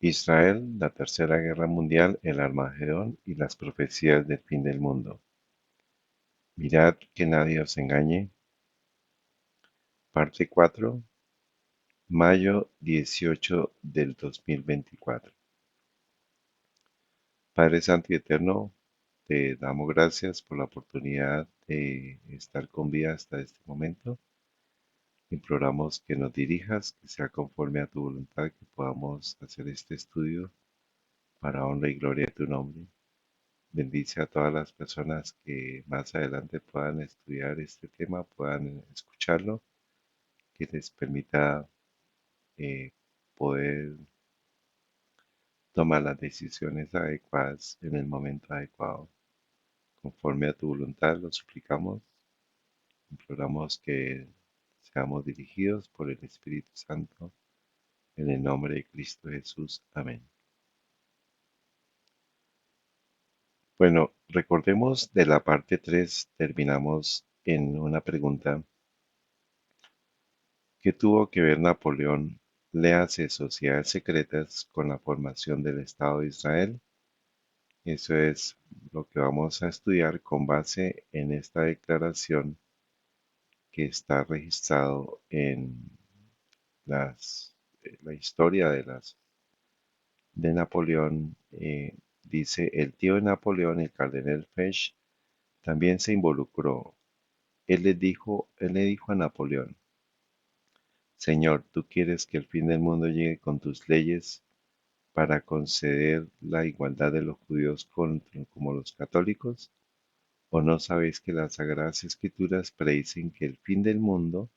Israel, la Tercera Guerra Mundial, el Armagedón y las profecías del fin del mundo. Mirad que nadie os engañe. Parte 4, mayo 18 del 2024. Padre Santo y Eterno, te damos gracias por la oportunidad de estar con vida hasta este momento. Imploramos que nos dirijas, que sea conforme a tu voluntad, que podamos hacer este estudio para honra y gloria de tu nombre. Bendice a todas las personas que más adelante puedan estudiar este tema, puedan escucharlo, que les permita eh, poder tomar las decisiones adecuadas en el momento adecuado. Conforme a tu voluntad lo suplicamos, imploramos que seamos dirigidos por el Espíritu Santo en el nombre de Cristo Jesús. Amén. Bueno, recordemos de la parte 3 terminamos en una pregunta. ¿Qué tuvo que ver Napoleón, léase sociedades secretas, con la formación del Estado de Israel? Eso es lo que vamos a estudiar con base en esta declaración que está registrado en la historia de Napoleón. Dice, el tío de Napoleón, el cardenal Fesch, también se involucró. Él le dijo a Napoleón: Señor, ¿tú quieres que el fin del mundo llegue con tus leyes para conceder la igualdad de los judíos como los católicos? ¿O no sabéis que las Sagradas Escrituras predicen que el fin del mundo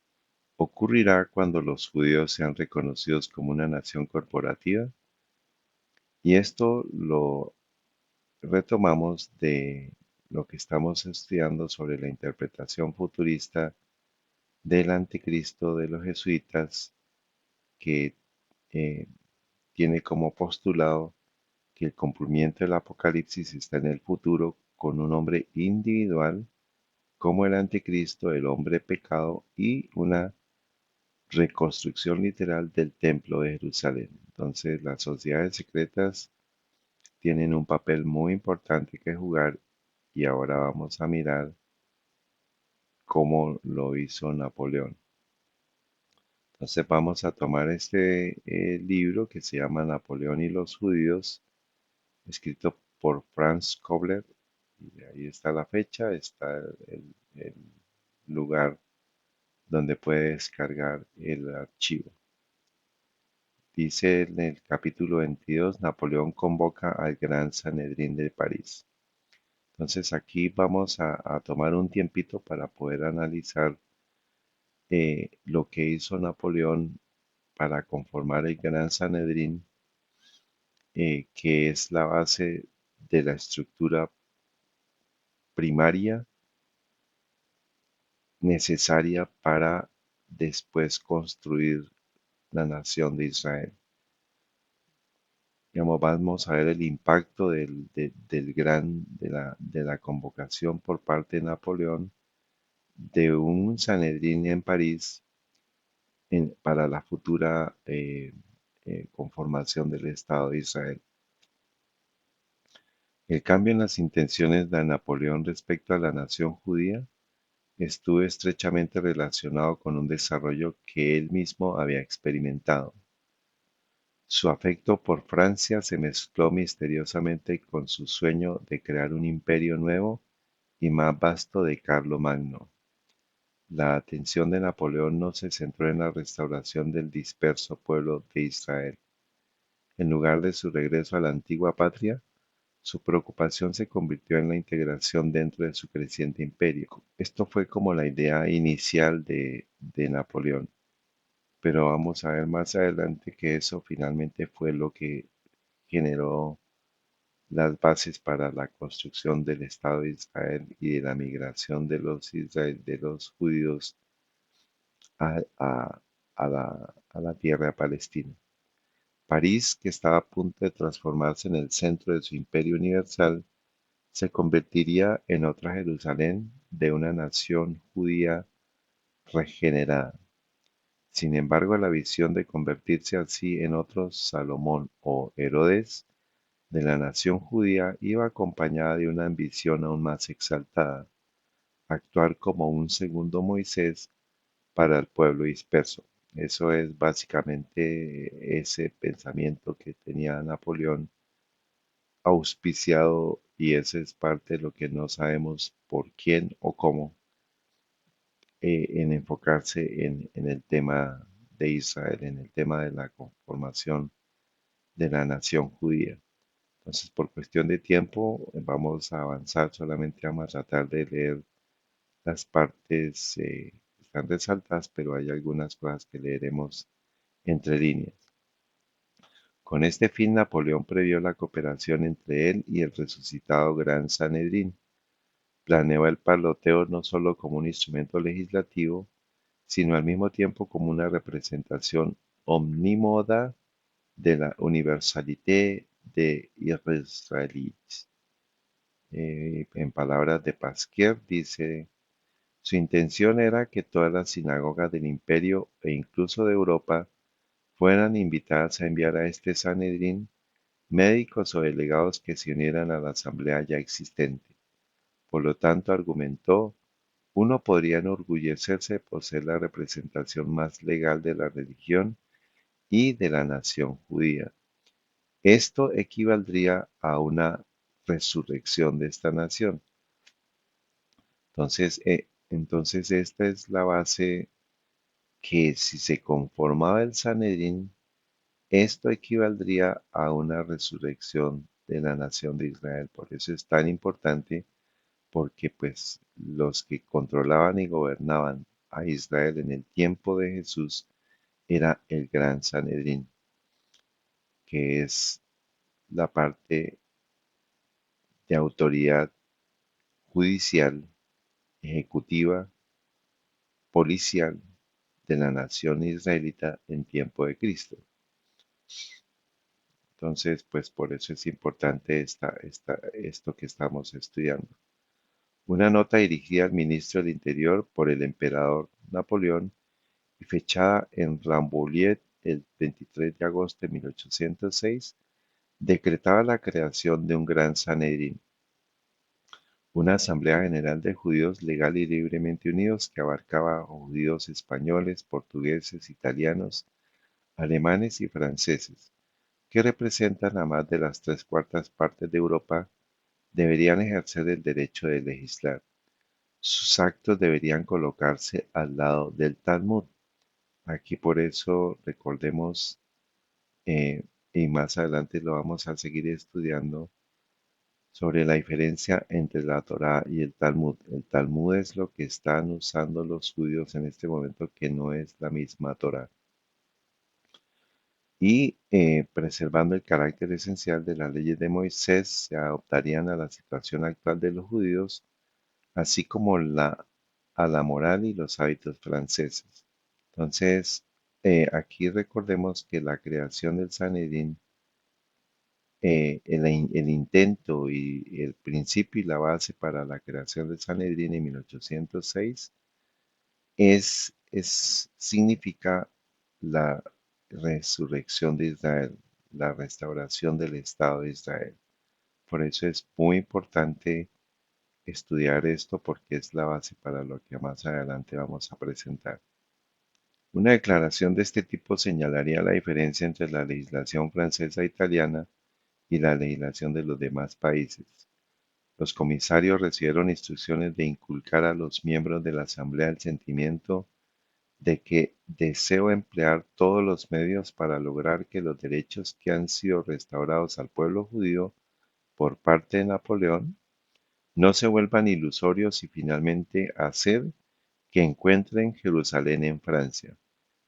ocurrirá cuando los judíos sean reconocidos como una nación corporativa? Y esto lo retomamos de lo que estamos estudiando sobre la interpretación futurista del anticristo de los jesuitas, que eh, tiene como postulado que el cumplimiento del Apocalipsis está en el futuro con un hombre individual como el anticristo, el hombre pecado y una reconstrucción literal del templo de Jerusalén. Entonces, las sociedades secretas tienen un papel muy importante que jugar, y ahora vamos a mirar cómo lo hizo Napoleón. Entonces vamos a tomar este libro que se llama Napoleón y los judíos, escrito por Franz Kobler, y ahí está la fecha, está el lugar donde puede descargar el archivo. Dice en el capítulo 22, Napoleón convoca al Gran Sanedrín de París. Entonces aquí vamos a tomar un tiempito para poder analizar lo que hizo Napoleón para conformar el Gran Sanedrín, que es la base de la estructura primaria necesaria para después construir la nación de Israel. Digamos, vamos a ver el impacto de la convocación por parte de Napoleón de un Sanedrín en París para la futura conformación del Estado de Israel. El cambio en las intenciones de Napoleón respecto a la nación judía estuvo estrechamente relacionado con un desarrollo que él mismo había experimentado. Su afecto por Francia se mezcló misteriosamente con su sueño de crear un imperio nuevo y más vasto de Carlomagno. La atención de Napoleón no se centró en la restauración del disperso pueblo de Israel. En lugar de su regreso a la antigua patria, su preocupación se convirtió en la integración dentro de su creciente imperio. Esto fue como la idea inicial de Napoleón, pero vamos a ver más adelante que eso finalmente fue lo que generó las bases para la construcción del Estado de Israel y de la migración de los judíos a, a- a la tierra palestina. París, que estaba a punto de transformarse en el centro de su imperio universal, se convertiría en otra Jerusalén de una nación judía regenerada. Sin embargo, la visión de convertirse así en otro Salomón o Herodes de la nación judía iba acompañada de una ambición aún más exaltada: actuar como un segundo Moisés para el pueblo disperso. Eso es básicamente ese pensamiento que tenía Napoleón auspiciado, y ese es parte de lo que no sabemos por quién o cómo, en enfocarse en el tema de Israel, en el tema de la conformación de la nación judía. Entonces, por cuestión de tiempo, vamos a avanzar, solamente vamos a tratar de leer las partes que están resaltadas, pero hay algunas cosas que leeremos entre líneas. Con este fin, Napoleón previó la cooperación entre él y el resucitado Gran Sanedrín. Planeó el paloteo no solo como un instrumento legislativo, sino al mismo tiempo como una representación omnímoda de la universalité des Israélites. En palabras de Pasquier, dice: su intención era que todas las sinagogas del imperio e incluso de Europa fueran invitadas a enviar a este Sanedrín médicos o delegados que se unieran a la asamblea ya existente. Por lo tanto, argumentó, uno podría enorgullecerse por ser la representación más legal de la religión y de la nación judía. Esto equivaldría a una resurrección de esta nación. Entonces esta es la base: que si se conformaba el Sanedrín, esto equivaldría a una resurrección de la nación de Israel. Por eso es tan importante, porque pues los que controlaban y gobernaban a Israel en el tiempo de Jesús era el Gran Sanedrín, que es la parte de autoridad judicial, ejecutiva, policial de la nación israelita en tiempo de Cristo. Entonces, pues por eso es importante esto que estamos estudiando. Una nota dirigida al ministro del Interior por el emperador Napoleón y fechada en Rambouillet el 23 de agosto de 1806, decretaba la creación de un gran Sanedrín, una asamblea general de judíos legal y libremente unidos que abarcaba a judíos españoles, portugueses, italianos, alemanes y franceses, que representan a más de las tres cuartas partes de Europa. Deberían ejercer el derecho de legislar. Sus actos deberían colocarse al lado del Talmud. Aquí por eso recordemos, eh, y más adelante lo vamos a seguir estudiando, sobre la diferencia entre la Torá y el Talmud. El Talmud es lo que están usando los judíos en este momento, que no es la misma Torá. Y preservando el carácter esencial de las leyes de Moisés, se adaptarían a la situación actual de los judíos, así como a la moral y los hábitos franceses. Entonces, aquí recordemos que la creación del Sanedrín, el intento y el principio y la base para la creación del Sanedrín en 1806 significa la resurrección de Israel, la restauración del Estado de Israel. Por eso es muy importante estudiar esto, porque es la base para lo que más adelante vamos a presentar. Una declaración de este tipo señalaría la diferencia entre la legislación francesa e italiana y la legislación de los demás países. Los comisarios recibieron instrucciones de inculcar a los miembros de la Asamblea el sentimiento de que deseo emplear todos los medios para lograr que los derechos que han sido restaurados al pueblo judío por parte de Napoleón no se vuelvan ilusorios, y finalmente hacer que encuentren Jerusalén en Francia.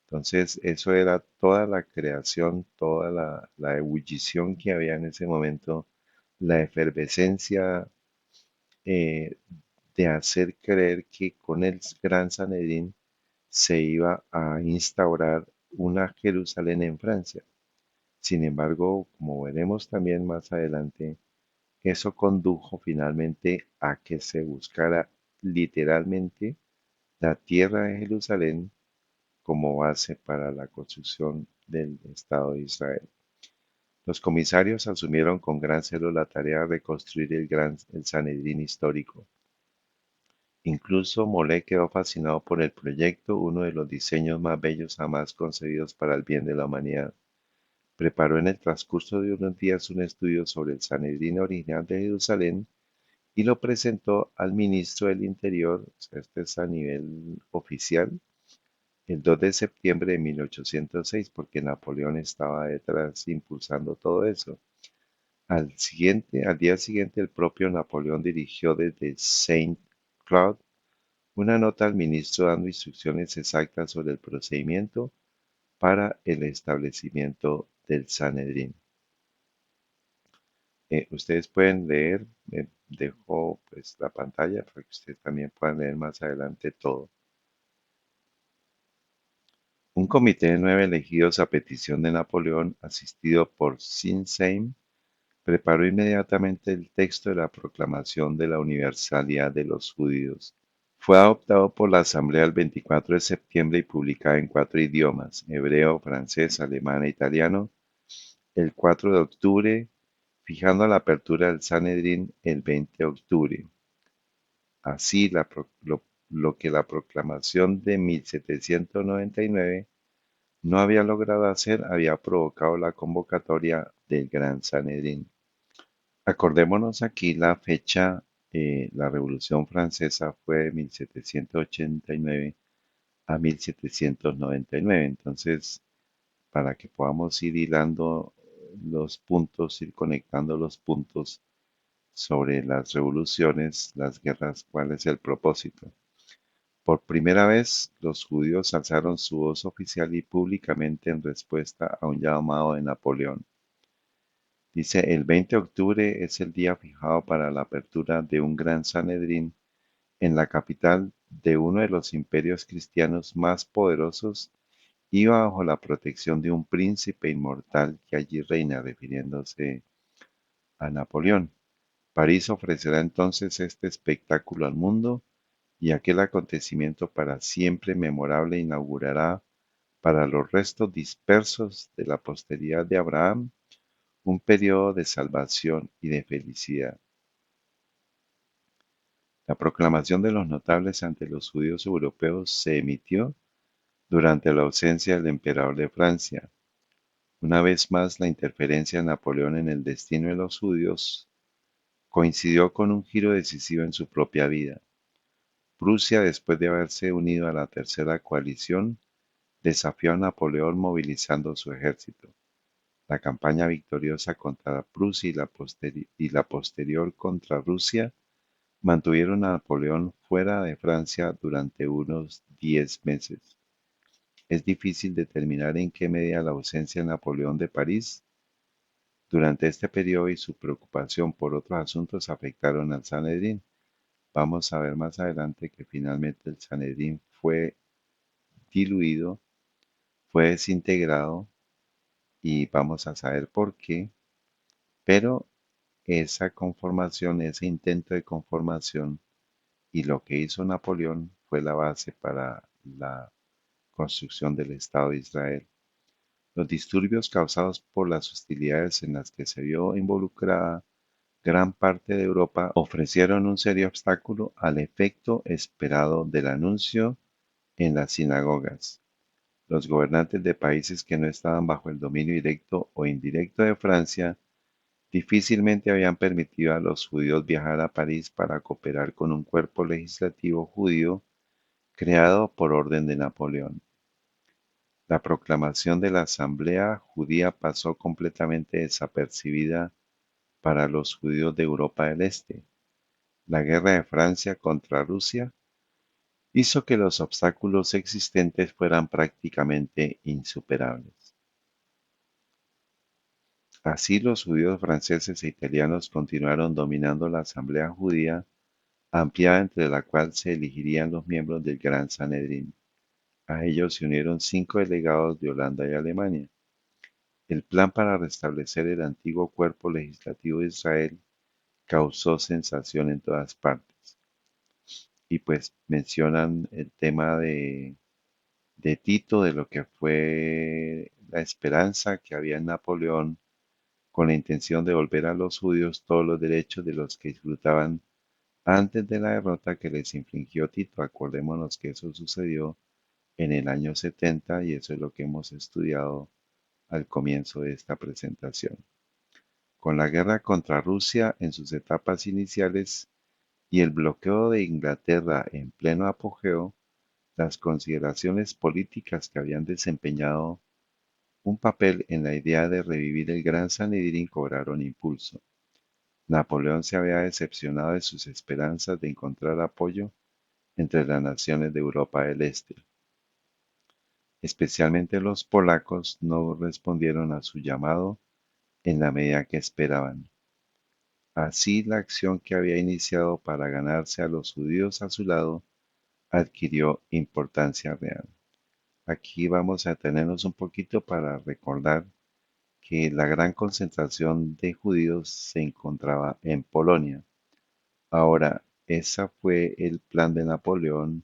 Entonces, eso era toda la creación, toda la ebullición que había en ese momento, la efervescencia, eh, de hacer creer que con el Gran Sanedrín se iba a instaurar una Jerusalén en Francia. Sin embargo, como veremos también más adelante, eso condujo finalmente a que se buscara literalmente la tierra de Jerusalén como base para la construcción del Estado de Israel. Los comisarios asumieron con gran celo la tarea de reconstruir el Sanedrín histórico. Incluso Molé quedó fascinado por el proyecto, uno de los diseños más bellos jamás concebidos para el bien de la humanidad. Preparó en el transcurso de unos días un estudio sobre el Sanedrín original de Jerusalén y lo presentó al ministro del Interior, o sea, este es a nivel oficial, el 2 de septiembre de 1806, porque Napoleón estaba detrás impulsando todo eso. Al día siguiente, el propio Napoleón dirigió desde Saint-Cloud una nota al ministro dando instrucciones exactas sobre el procedimiento para el establecimiento del Sanedrín. Ustedes pueden leer, dejo pues la pantalla para que ustedes también puedan leer más adelante todo. Un comité de 9 elegidos a petición de Napoleón, asistido por Sinn-Sein, preparó inmediatamente el texto de la proclamación de la universalidad de los judíos. Fue adoptado por la Asamblea el 24 de septiembre y publicado en 4 idiomas: hebreo, francés, alemán e italiano, el 4 de octubre, fijando la apertura del Sanedrín el 20 de octubre. Así, lo que la proclamación de 1799 no había logrado hacer había provocado la convocatoria del Gran Sanedrín. Acordémonos aquí la fecha, la Revolución Francesa fue de 1789 a 1799. Entonces, para que podamos ir hilando los puntos, ir conectando los puntos sobre las revoluciones, las guerras, cuál es el propósito. Por primera vez, los judíos alzaron su voz oficial y públicamente en respuesta a un llamado de Napoleón. Dice, el 20 de octubre es el día fijado para la apertura de un gran Sanedrín en la capital de uno de los imperios cristianos más poderosos y bajo la protección de un príncipe inmortal que allí reina, refiriéndose a Napoleón. París ofrecerá entonces este espectáculo al mundo y aquel acontecimiento para siempre memorable inaugurará para los restos dispersos de la posteridad de Abraham un periodo de salvación y de felicidad. La proclamación de los notables ante los judíos europeos se emitió durante la ausencia del emperador de Francia. Una vez más, la interferencia de Napoleón en el destino de los judíos coincidió con un giro decisivo en su propia vida. Prusia, después de haberse unido a la Tercera Coalición, desafió a Napoleón movilizando su ejército. La campaña victoriosa contra Prusia y la posterior contra Rusia mantuvieron a Napoleón fuera de Francia durante unos 10 meses. Es difícil determinar en qué medida la ausencia de Napoleón de París durante este periodo y su preocupación por otros asuntos afectaron al Sanedrín. Vamos a ver más adelante que finalmente el Sanedrín fue diluido, fue desintegrado y vamos a saber por qué, pero esa conformación, ese intento de conformación y lo que hizo Napoleón fue la base para la construcción del Estado de Israel. Los disturbios causados por las hostilidades en las que se vio involucrada gran parte de Europa ofrecieron un serio obstáculo al efecto esperado del anuncio en las sinagogas. Los gobernantes de países que no estaban bajo el dominio directo o indirecto de Francia difícilmente habían permitido a los judíos viajar a París para cooperar con un cuerpo legislativo judío creado por orden de Napoleón. La proclamación de la Asamblea Judía pasó completamente desapercibida para los judíos de Europa del Este. La guerra de Francia contra Rusia hizo que los obstáculos existentes fueran prácticamente insuperables. Así, los judíos franceses e italianos continuaron dominando la Asamblea Judía, ampliada entre la cual se elegirían los miembros del Gran Sanedrín. A ellos se unieron 5 delegados de Holanda y Alemania. El plan para restablecer el antiguo cuerpo legislativo de Israel causó sensación en todas partes. Y pues mencionan el tema de Tito, de lo que fue la esperanza que había en Napoleón con la intención de devolver a los judíos todos los derechos de los que disfrutaban antes de la derrota que les infligió Tito. Acordémonos que eso sucedió en el año 70 y eso es lo que hemos estudiado al comienzo de esta presentación. Con la guerra contra Rusia en sus etapas iniciales y el bloqueo de Inglaterra en pleno apogeo, las consideraciones políticas que habían desempeñado un papel en la idea de revivir el Gran Sanedrín cobraron impulso. Napoleón se había decepcionado de sus esperanzas de encontrar apoyo entre las naciones de Europa del Este. Especialmente los polacos no respondieron a su llamado en la medida que esperaban. Así, la acción que había iniciado para ganarse a los judíos a su lado adquirió importancia real. Aquí vamos a detenernos un poquito para recordar que la gran concentración de judíos se encontraba en Polonia. Ahora, ese fue el plan de Napoleón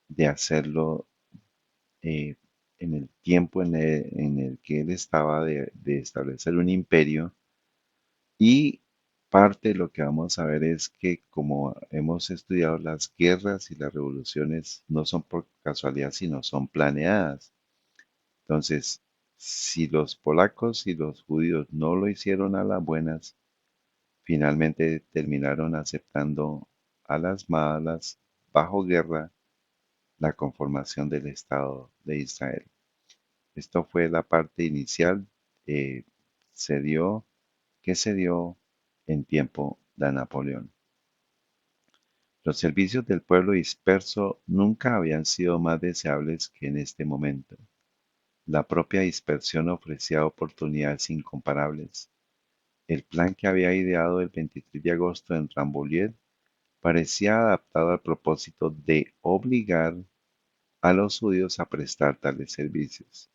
de hacerlo eh, en el tiempo en el que él estaba de establecer un imperio. Y parte de lo que vamos a ver es que, como hemos estudiado, las guerras y las revoluciones no son por casualidad, sino son planeadas. Entonces, si los polacos y los judíos no lo hicieron a las buenas, finalmente terminaron aceptando a las malas, bajo guerra, la conformación del Estado de Israel. Esto fue la parte inicial, eh, se dio, que se dio en tiempo de Napoleón. Los servicios del pueblo disperso nunca habían sido más deseables que en este momento. La propia dispersión ofrecía oportunidades incomparables. El plan que había ideado el 23 de agosto en Rambouillet parecía adaptado al propósito de obligar a los judíos a prestar tales servicios.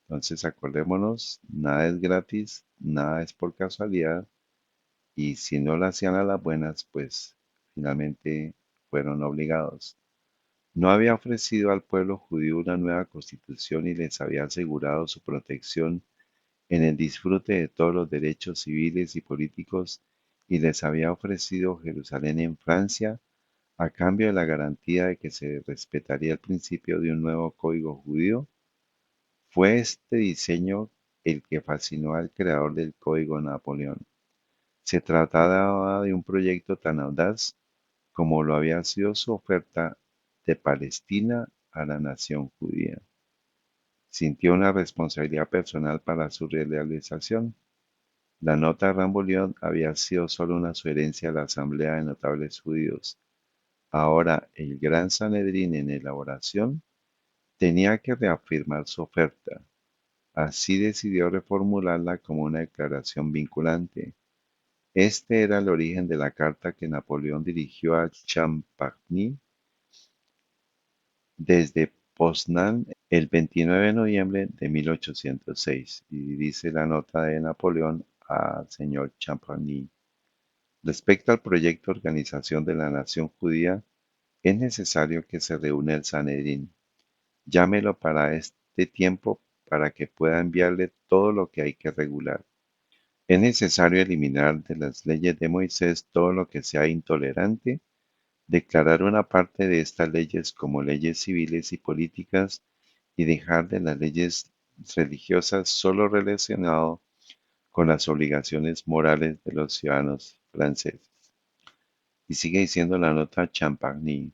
Entonces acordémonos, nada es gratis, nada es por casualidad, y si no lo hacían a las buenas, pues finalmente fueron obligados. No había ofrecido al pueblo judío una nueva constitución y les había asegurado su protección en el disfrute de todos los derechos civiles y políticos y les había ofrecido Jerusalén en Francia a cambio de la garantía de que se respetaría el principio de un nuevo código judío. Fue este diseño el que fascinó al creador del Código Napoleón. Se trataba de un proyecto tan audaz como lo había sido su oferta de Palestina a la nación judía. Sintió una responsabilidad personal para su realización. La nota de Rambouillet había sido solo una sugerencia a la Asamblea de Notables Judíos. Ahora el Gran Sanedrín en elaboración tenía que reafirmar su oferta. Así decidió reformularla como una declaración vinculante. Este era el origen de la carta que Napoleón dirigió a Champagny desde Poznan el 29 de noviembre de 1806. Y dice la nota de Napoleón al señor Champagny. Respecto al proyecto de organización de la nación judía, es necesario que se reúna el Sanedrín. Llámelo para este tiempo para que pueda enviarle todo lo que hay que regular. Es necesario eliminar de las leyes de Moisés todo lo que sea intolerante, declarar una parte de estas leyes como leyes civiles y políticas y dejar de las leyes religiosas solo relacionado con las obligaciones morales de los ciudadanos franceses. Y sigue diciendo la nota Champagny.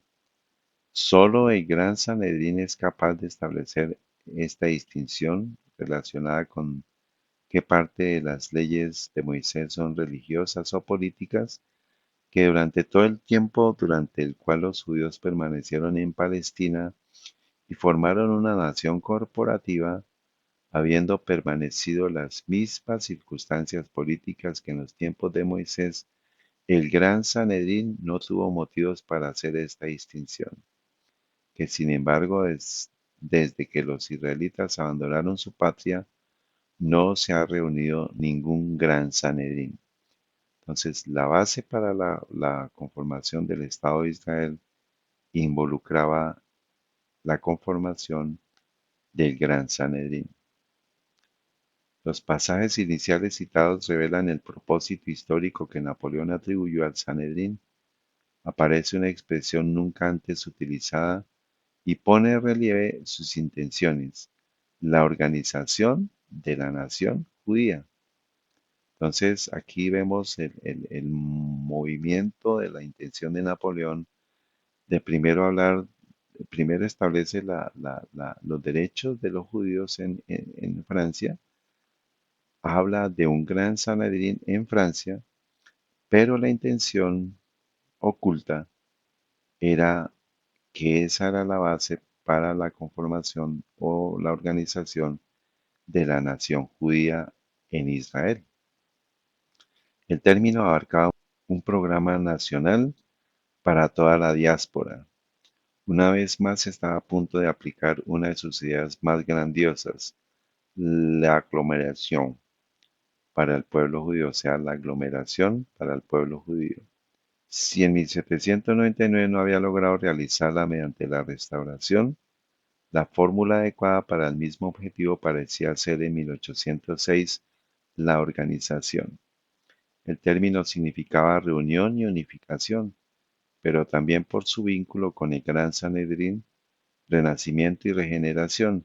Solo el Gran Sanedrín es capaz de establecer esta distinción relacionada con qué parte de las leyes de Moisés son religiosas o políticas, que durante todo el tiempo durante el cual los judíos permanecieron en Palestina y formaron una nación corporativa, habiendo permanecido las mismas circunstancias políticas que en los tiempos de Moisés, el Gran Sanedrín no tuvo motivos para hacer esta distinción, que sin embargo desde que los israelitas abandonaron su patria, no se ha reunido ningún Gran Sanedrín. Entonces, la base para la conformación del Estado de Israel involucraba la conformación del Gran Sanedrín. Los pasajes iniciales citados revelan el propósito histórico que Napoleón atribuyó al Sanedrín. Aparece una expresión nunca antes utilizada y pone en relieve sus intenciones: la organización de la nación judía. Entonces, aquí vemos el movimiento de la intención de Napoleón de primero hablar, primero establece los derechos de los judíos en Francia, habla de un gran Sanedrín en Francia, pero la intención oculta era que esa era la base para la conformación o la organización de la nación judía en Israel. El término abarcaba un programa nacional para toda la diáspora. Una vez más estaba a punto de aplicar una de sus ideas más grandiosas, la aglomeración para el pueblo judío, o sea, la aglomeración para el pueblo judío. Si en 1799 no había logrado realizarla mediante la restauración, la fórmula adecuada para el mismo objetivo parecía ser en 1806 la organización. El término significaba reunión y unificación, pero también por su vínculo con el Gran Sanedrín, renacimiento y regeneración,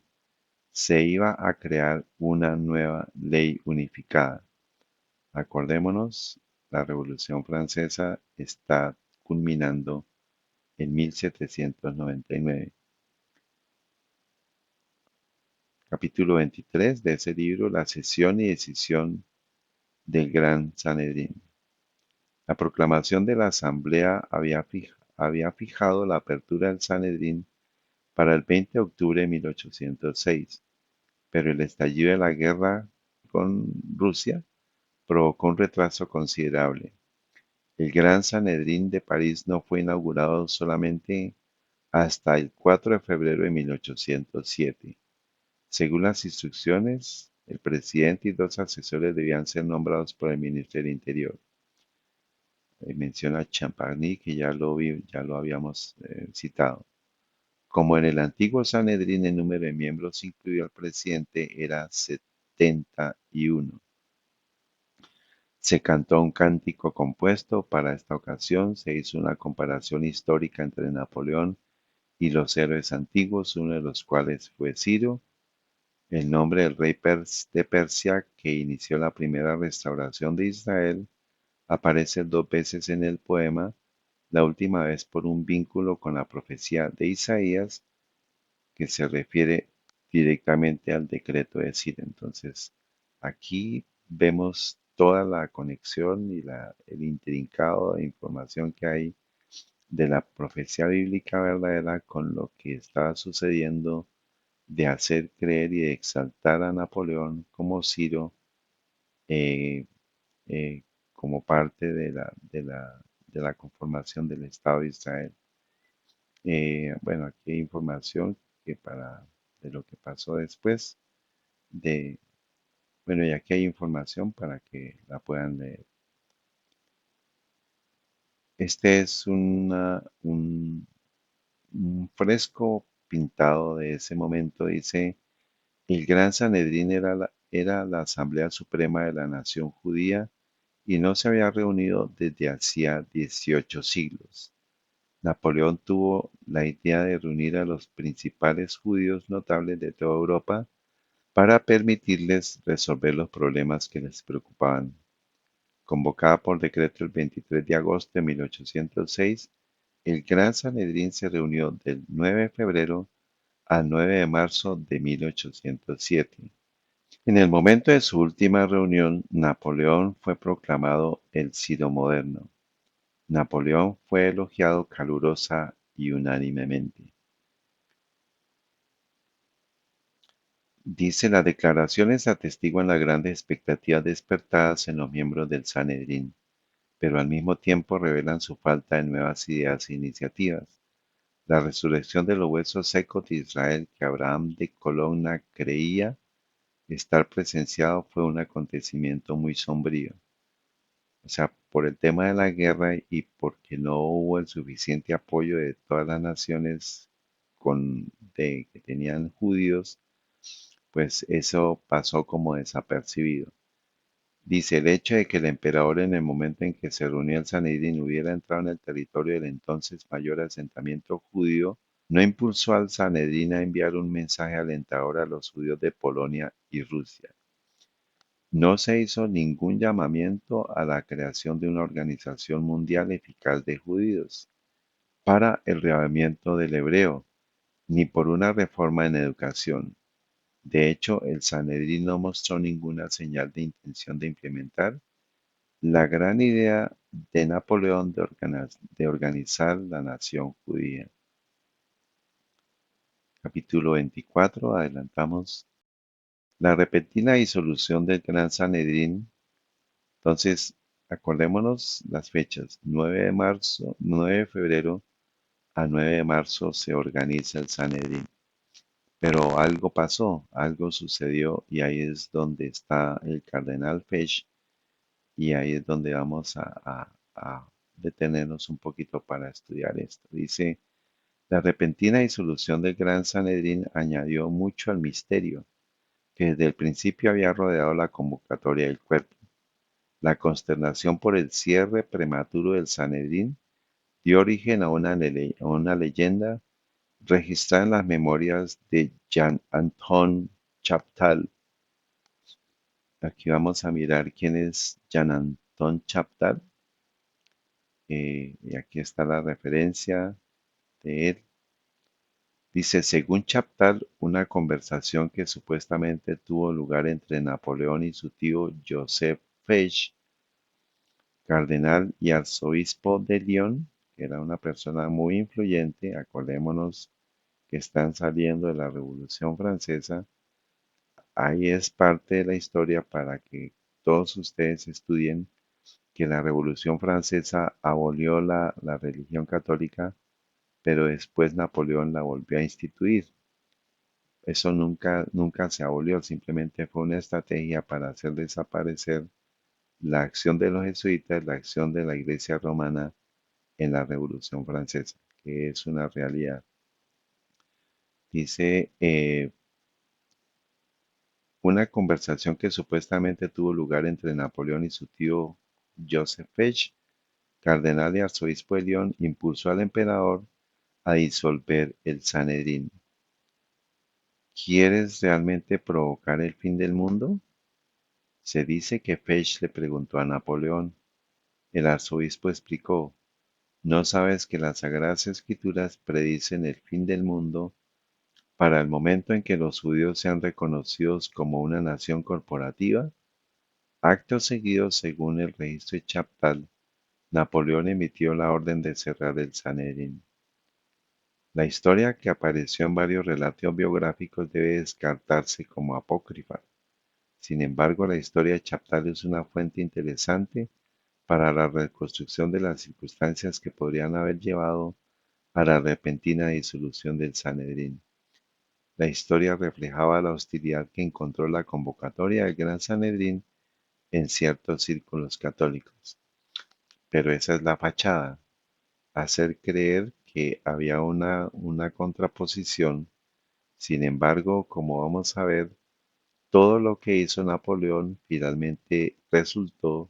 se iba a crear una nueva ley unificada. Acordémonos, la Revolución Francesa está culminando en 1799. Capítulo 23 de ese libro, la sesión y decisión del Gran Sanedrín. La proclamación de la Asamblea había fijado la apertura del Sanedrín para el 20 de octubre de 1806, pero el estallido de la guerra con Rusia provocó un retraso considerable. El Gran Sanedrín de París no fue inaugurado solamente hasta el 4 de febrero de 1807. Según las instrucciones, el presidente y dos asesores debían ser nombrados por el ministro del Interior. Menciona Champagny, que ya lo habíamos citado. Como en el antiguo Sanedrín el número de miembros incluido al presidente era 71. Se cantó un cántico compuesto. Para esta ocasión se hizo una comparación histórica entre Napoleón y los héroes antiguos, uno de los cuales fue Ciro, el nombre del rey de Persia que inició la primera restauración de Israel. Aparece dos veces en el poema, la última vez por un vínculo con la profecía de Isaías, que se refiere directamente al decreto de Ciro. Entonces, aquí vemos toda la conexión y el intrincado de información que hay de la profecía bíblica verdadera con lo que estaba sucediendo, de hacer creer y de exaltar a Napoleón como Ciro, eh, eh, como parte de la conformación del Estado de Israel. Bueno, aquí hay información de lo que pasó después, de, bueno, y aquí hay información para que la puedan leer. Este es un fresco pintado de ese momento. Dice: el Gran Sanedrín era la Asamblea Suprema de la nación judía y no se había reunido desde hacía 18 siglos. Napoleón tuvo la idea de reunir a los principales judíos notables de toda Europa para permitirles resolver los problemas que les preocupaban. Convocada por decreto el 23 de agosto de 1806, el Gran Sanedrín se reunió del 9 de febrero al 9 de marzo de 1807. En el momento de su última reunión, Napoleón fue proclamado el Ciro moderno. Napoleón fue elogiado calurosa y unánimemente. Dice: las declaraciones atestiguan las grandes expectativas despertadas en los miembros del Sanedrín, pero al mismo tiempo revelan su falta de nuevas ideas e iniciativas. La resurrección de los huesos secos de Israel que Abraham de Colonna creía estar presenciado fue un acontecimiento muy sombrío. O sea, por el tema de la guerra y porque no hubo el suficiente apoyo de todas las naciones que tenían judíos, pues eso pasó como desapercibido. Dice, el hecho de que el emperador en el momento en que se reunió el Sanedrín hubiera entrado en el territorio del entonces mayor asentamiento judío, no impulsó al Sanedrín a enviar un mensaje alentador a los judíos de Polonia y Rusia. No se hizo ningún llamamiento a la creación de una organización mundial eficaz de judíos para el reavivamiento del hebreo, ni por una reforma en educación. De hecho, el Sanedrín no mostró ninguna señal de intención de implementar la gran idea de Napoleón de organizar la nación judía. Capítulo 24, adelantamos. La repentina disolución del Gran Sanedrín. Entonces, acordémonos las fechas. 9 de marzo, 9 de febrero a 9 de marzo se organiza el Sanedrín. Pero algo pasó, algo sucedió y ahí es donde está el cardenal Fesch y ahí es donde vamos a detenernos un poquito para estudiar esto. Dice, la repentina disolución del Gran Sanedrín añadió mucho al misterio que desde el principio había rodeado la convocatoria del cuerpo. La consternación por el cierre prematuro del Sanedrín dio origen a una leyenda registrada en las memorias de Jean Anton Chaptal. Aquí vamos a mirar quién es Jean Anton Chaptal. Y aquí está la referencia de él. Dice, según Chaptal, una conversación que supuestamente tuvo lugar entre Napoleón y su tío Joseph Fesch, cardenal y arzobispo de Lyon, que era una persona muy influyente, acordémonos que están saliendo de la Revolución Francesa. Ahí es parte de la historia para que todos ustedes estudien que la Revolución Francesa abolió la religión católica, pero después Napoleón la volvió a instituir. Eso nunca se abolió, simplemente fue una estrategia para hacer desaparecer la acción de los jesuitas, la acción de la Iglesia romana en la Revolución Francesa, que es una realidad. Dice, una conversación que supuestamente tuvo lugar entre Napoleón y su tío Joseph Fesch, cardenal y arzobispo de Lyon, impulsó al emperador a disolver el Sanedrín. ¿Quieres realmente provocar el fin del mundo? Se dice que Fesch le preguntó a Napoleón. El arzobispo explicó, ¿no sabes que las Sagradas Escrituras predicen el fin del mundo para el momento en que los judíos sean reconocidos como una nación corporativa? Acto seguido, según el registro de Chaptal, Napoleón emitió la orden de cerrar el Sanedrín. La historia, que apareció en varios relatos biográficos, debe descartarse como apócrifa. Sin embargo, la historia de Chaptal es una fuente interesante para la reconstrucción de las circunstancias que podrían haber llevado a la repentina disolución del Sanedrín. La historia reflejaba la hostilidad que encontró la convocatoria del Gran Sanedrín en ciertos círculos católicos. Pero esa es la fachada, hacer creer que había una contraposición. Sin embargo, como vamos a ver, todo lo que hizo Napoleón finalmente resultó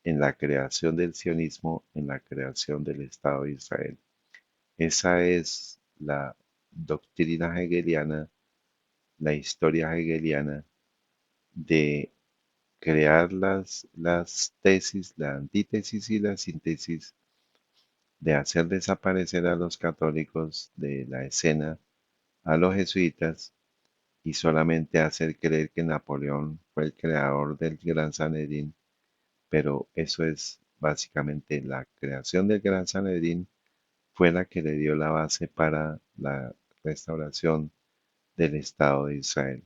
en la creación del sionismo, en la creación del Estado de Israel. Esa es la doctrina hegeliana, la historia hegeliana de crear las tesis, la antítesis y la síntesis, de hacer desaparecer a los católicos de la escena, a los jesuitas, y solamente hacer creer que Napoleón fue el creador del Gran Sanedrín, pero eso es básicamente la creación del Gran Sanedrín fue la que le dio la base para la restauración del Estado de Israel.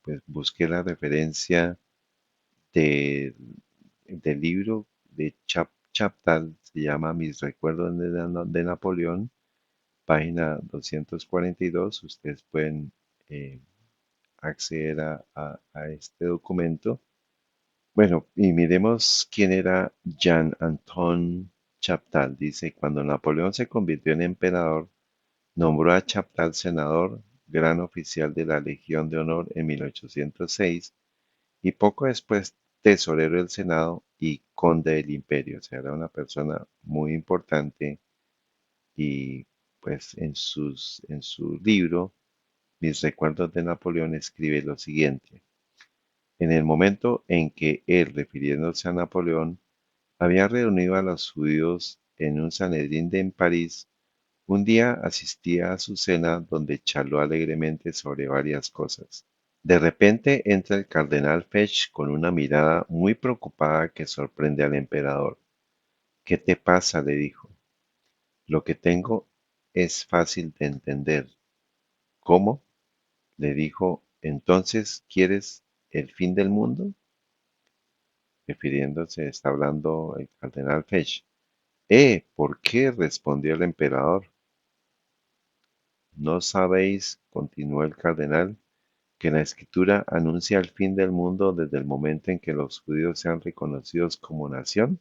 Pues busqué la referencia de- del libro de Chaptal, se llama Mis recuerdos de Napoleón, página 242. Ustedes pueden acceder a este documento. Bueno, y miremos quién era Jean Anton Chaptal. Dice, cuando Napoleón se convirtió en emperador, Nombró a Chaptal senador, gran oficial de la Legión de Honor en 1806 y poco después tesorero del Senado y conde del Imperio. O sea, era una persona muy importante y pues en su libro, Mis recuerdos de Napoleón, escribe lo siguiente. En el momento en que él, refiriéndose a Napoleón, había reunido a los judíos en un Sanedrín en París, un día asistía a su cena donde charló alegremente sobre varias cosas. De repente entra el cardenal Fesch con una mirada muy preocupada que sorprende al emperador. ¿Qué te pasa?, le dijo. Lo que tengo es fácil de entender. ¿Cómo?, le dijo. ¿Entonces quieres el fin del mundo? Refiriéndose, está hablando el cardenal Fesch. ¿Por qué?, respondió el emperador. ¿No sabéis, continuó el cardenal, que la Escritura anuncia el fin del mundo desde el momento en que los judíos sean reconocidos como nación?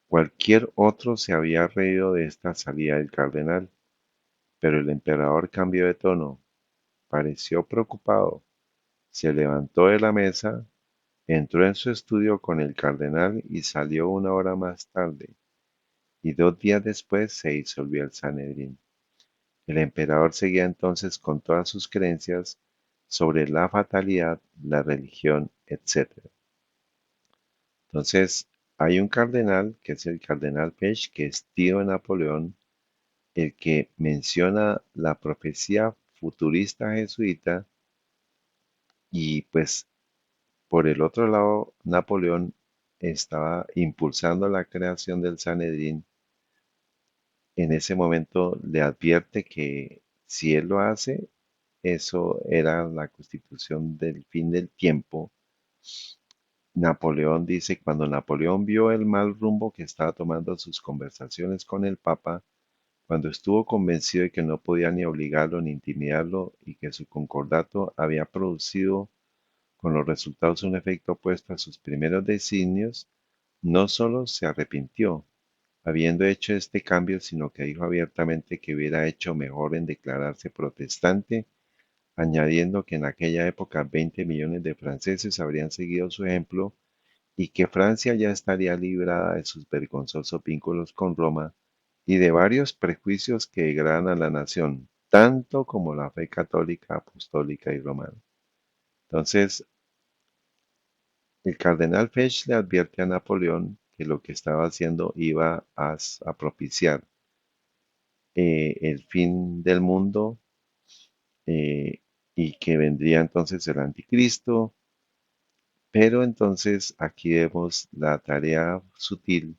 Cualquier otro se había reído de esta salida del cardenal, pero el emperador cambió de tono, pareció preocupado, se levantó de la mesa, entró en su estudio con el cardenal y salió una hora más tarde, y 2 días después se disolvió el Sanedrín. El emperador seguía entonces con todas sus creencias sobre la fatalidad, la religión, etc. Entonces, hay un cardenal, que es el cardenal Pech, que es tío de Napoleón, el que menciona la profecía futurista jesuita, y pues por el otro lado, Napoleón estaba impulsando la creación del Sanedrín. En ese momento le advierte que si él lo hace, eso era la constitución del fin del tiempo. Napoleón dice, cuando Napoleón vio el mal rumbo que estaba tomando sus conversaciones con el Papa, cuando estuvo convencido de que no podía ni obligarlo ni intimidarlo y que su concordato había producido con los resultados un efecto opuesto a sus primeros designios, no solo se arrepintió, habiendo hecho este cambio, sino que dijo abiertamente que hubiera hecho mejor en declararse protestante, añadiendo que en aquella época 20 millones de franceses habrían seguido su ejemplo y que Francia ya estaría librada de sus vergonzosos vínculos con Roma y de varios prejuicios que degradan a la nación, tanto como la fe católica, apostólica y romana. Entonces, el cardenal Fesch le advierte a Napoleón que lo que estaba haciendo iba a propiciar el fin del mundo, eh, y que vendría entonces el anticristo, pero entonces aquí vemos la tarea sutil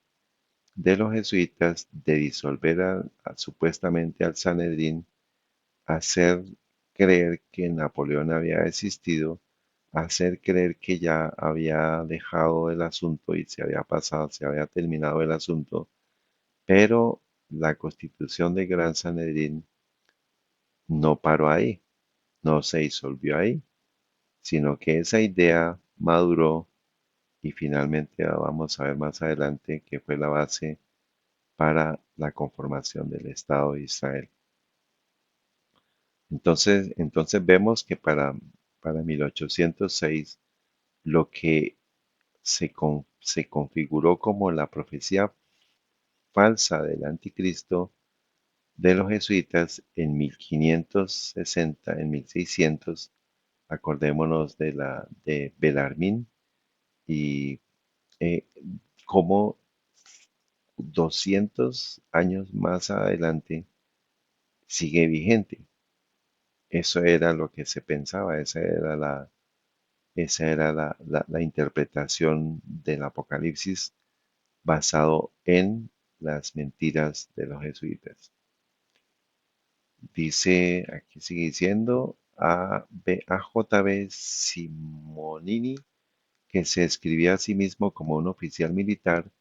de los jesuitas de disolver supuestamente al Sanedrín, hacer creer que Napoleón había existido, hacer creer que ya había dejado el asunto y se había pasado, se había terminado el asunto, pero la constitución de Gran Sanedrín no paró ahí, no se disolvió ahí, sino que esa idea maduró y finalmente vamos a ver más adelante que fue la base para la conformación del Estado de Israel. Entonces vemos que para 1806 lo que se configuró como la profecía falsa del anticristo de los jesuitas en 1560, en 1600, acordémonos de Bellarmine, y eh, como 200 años más adelante sigue vigente. Eso era lo que se pensaba, esa era la interpretación del Apocalipsis basado en las mentiras de los jesuitas. Dice, aquí sigue diciendo, a J. B. Simonini, que se escribía a sí mismo como un oficial militar,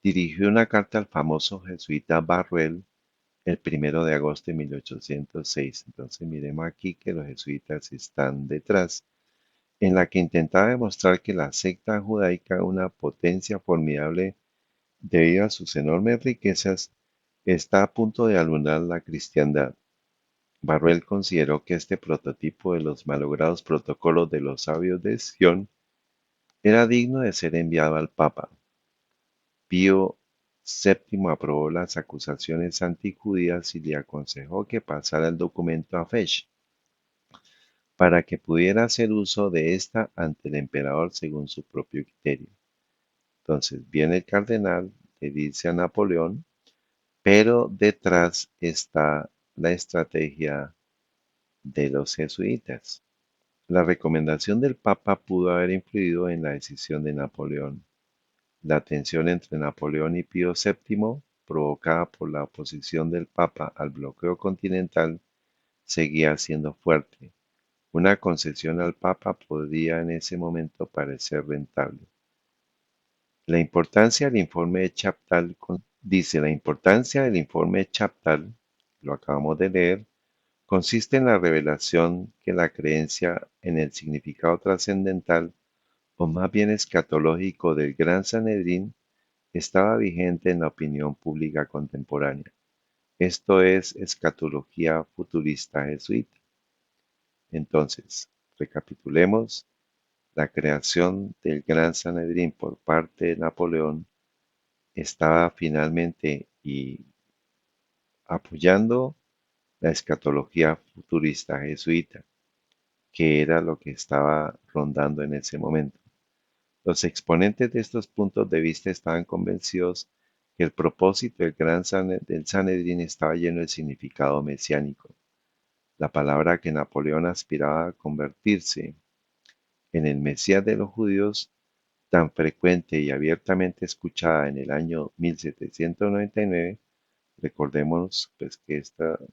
dirigió una carta al famoso jesuita Barruel el 1 de agosto de 1806. Entonces miremos aquí que los jesuitas están detrás, en la que intentaba demostrar que la secta judaica, una potencia formidable debido a sus enormes riquezas, está a punto de alunar la cristiandad. Barruel consideró que este prototipo de los malogrados protocolos de los sabios de Sion era digno de ser enviado al Papa. Pío VII aprobó las acusaciones antijudías y le aconsejó que pasara el documento a Fesch para que pudiera hacer uso de esta ante el emperador según su propio criterio. Entonces viene el cardenal, le dice a Napoleón, pero detrás está la estrategia de los jesuitas. La recomendación del Papa pudo haber influido en la decisión de Napoleón. La tensión entre Napoleón y Pío VII, provocada por la oposición del Papa al bloqueo continental, seguía siendo fuerte. Una concesión al Papa podría en ese momento parecer rentable. La importancia del informe de Chaptal dice: la importancia del informe de Chaptal, lo acabamos de leer, consiste en la revelación que la creencia en el significado trascendental, o más bien escatológico, del Gran Sanedrín estaba vigente en la opinión pública contemporánea. Esto es escatología futurista jesuita. Entonces, recapitulemos: la creación del Gran Sanedrín por parte de Napoleón estaba finalmente y apoyando la escatología futurista jesuita, que era lo que estaba rondando en ese momento. Los exponentes de estos puntos de vista estaban convencidos que el propósito del Sanedrín estaba lleno de significado mesiánico. La palabra que Napoleón aspiraba a convertirse en el Mesías de los judíos, tan frecuente y abiertamente escuchada en el año 1799, recordemos pues que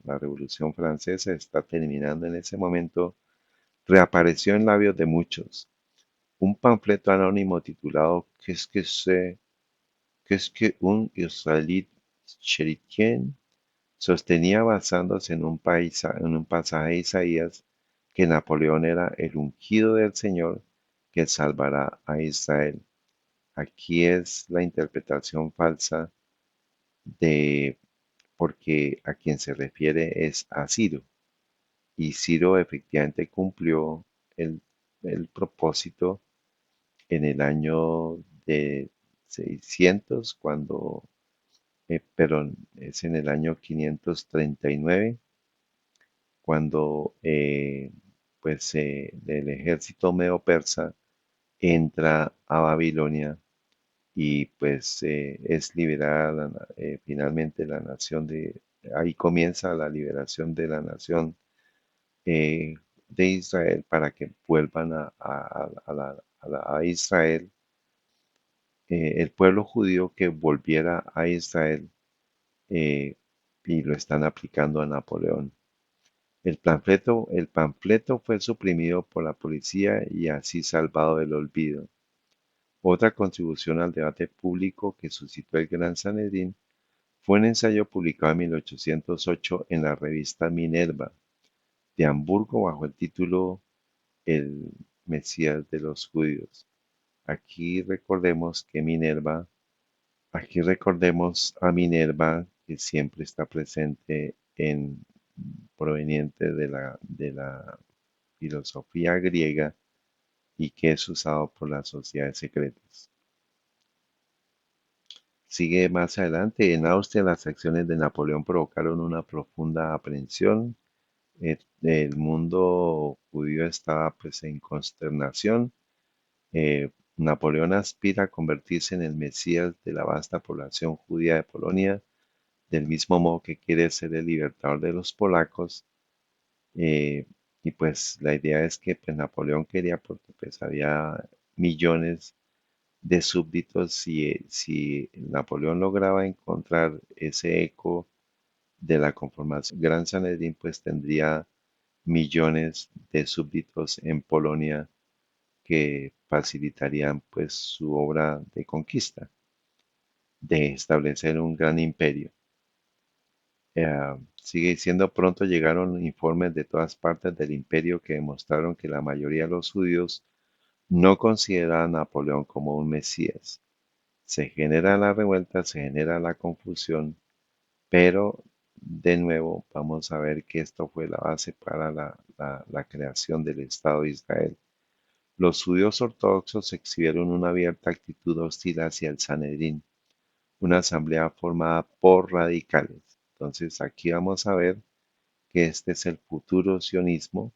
la Revolución Francesa está terminando en ese momento, reapareció en labios de muchos. Un panfleto anónimo titulado ¿Qu'est-ce que un israélite chrétien? Sostenía, basándose en un pasaje de Isaías, que Napoleón era el ungido del Señor que salvará a Israel. Aquí es la interpretación falsa de porque a quien se refiere es a Ciro. Y Ciro efectivamente cumplió el, el propósito en el año de 600, perdón, es en el año 539, cuando el ejército medo-persa entra a Babilonia y pues es liberada finalmente la nación ahí comienza la liberación de la nación eh, de Israel para que vuelvan a Israel, el pueblo judío que volviera a Israel, eh, y lo están aplicando a Napoleón. El panfleto fue suprimido por la policía y así salvado del olvido. Otra contribución al debate público que suscitó el Gran Sanedrín fue un ensayo publicado en 1808 en la revista Minerva de Hamburgo bajo el título El Mesías de los Judíos. Aquí recordemos que aquí recordemos a Minerva, que siempre está presente proveniente de la filosofía griega y que es usado por las sociedades secretas. Sigue más adelante: en Austria las acciones de Napoleón provocaron una profunda aprensión. El mundo judío estaba pues en consternación. Napoleón aspira a convertirse en el Mesías de la vasta población judía de Polonia, del mismo modo que quiere ser el libertador de los polacos. eh, y pues la idea es que pues, Napoleón quería, porque pues había millones de súbditos. Si Napoleón lograba encontrar ese eco de la conformación Gran Sanedrín, pues tendría millones de súbditos en Polonia que facilitarían pues su obra de conquista, de establecer un gran imperio. Sigue diciendo: pronto llegaron informes de todas partes del imperio que demostraron que la mayoría de los judíos no consideraban a Napoleón como un Mesías. Se genera la revuelta, se genera la confusión, pero de nuevo vamos a ver que esto fue la base para la creación del Estado de Israel. Los judíos ortodoxos exhibieron una abierta actitud hostil hacia el Sanedrín, una asamblea formada por radicales. Entonces aquí vamos a ver que este es el futuro sionismo,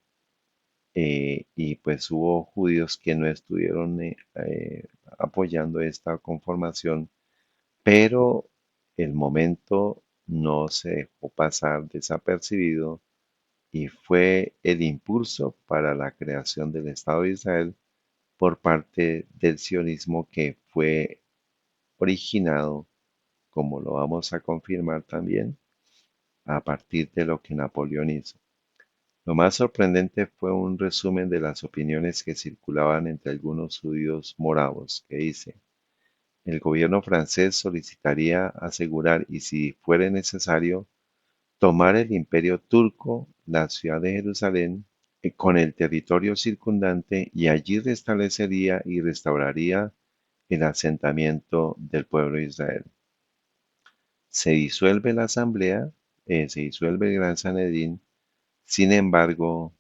y pues hubo judíos que no estuvieron apoyando esta conformación, pero el momento no se dejó pasar desapercibido y fue el impulso para la creación del Estado de Israel por parte del sionismo, que fue originado, como lo vamos a confirmar también, a partir de lo que Napoleón hizo. Lo más sorprendente fue un resumen de las opiniones que circulaban entre algunos judíos moravos, que dice: el gobierno francés solicitaría asegurar, y si fuere necesario, tomar el imperio turco, la ciudad de Jerusalén, con el territorio circundante, y allí restablecería y restauraría el asentamiento del pueblo de Israel. Se disuelve la asamblea, se disuelve el Gran Sanedrín. Sin embargo,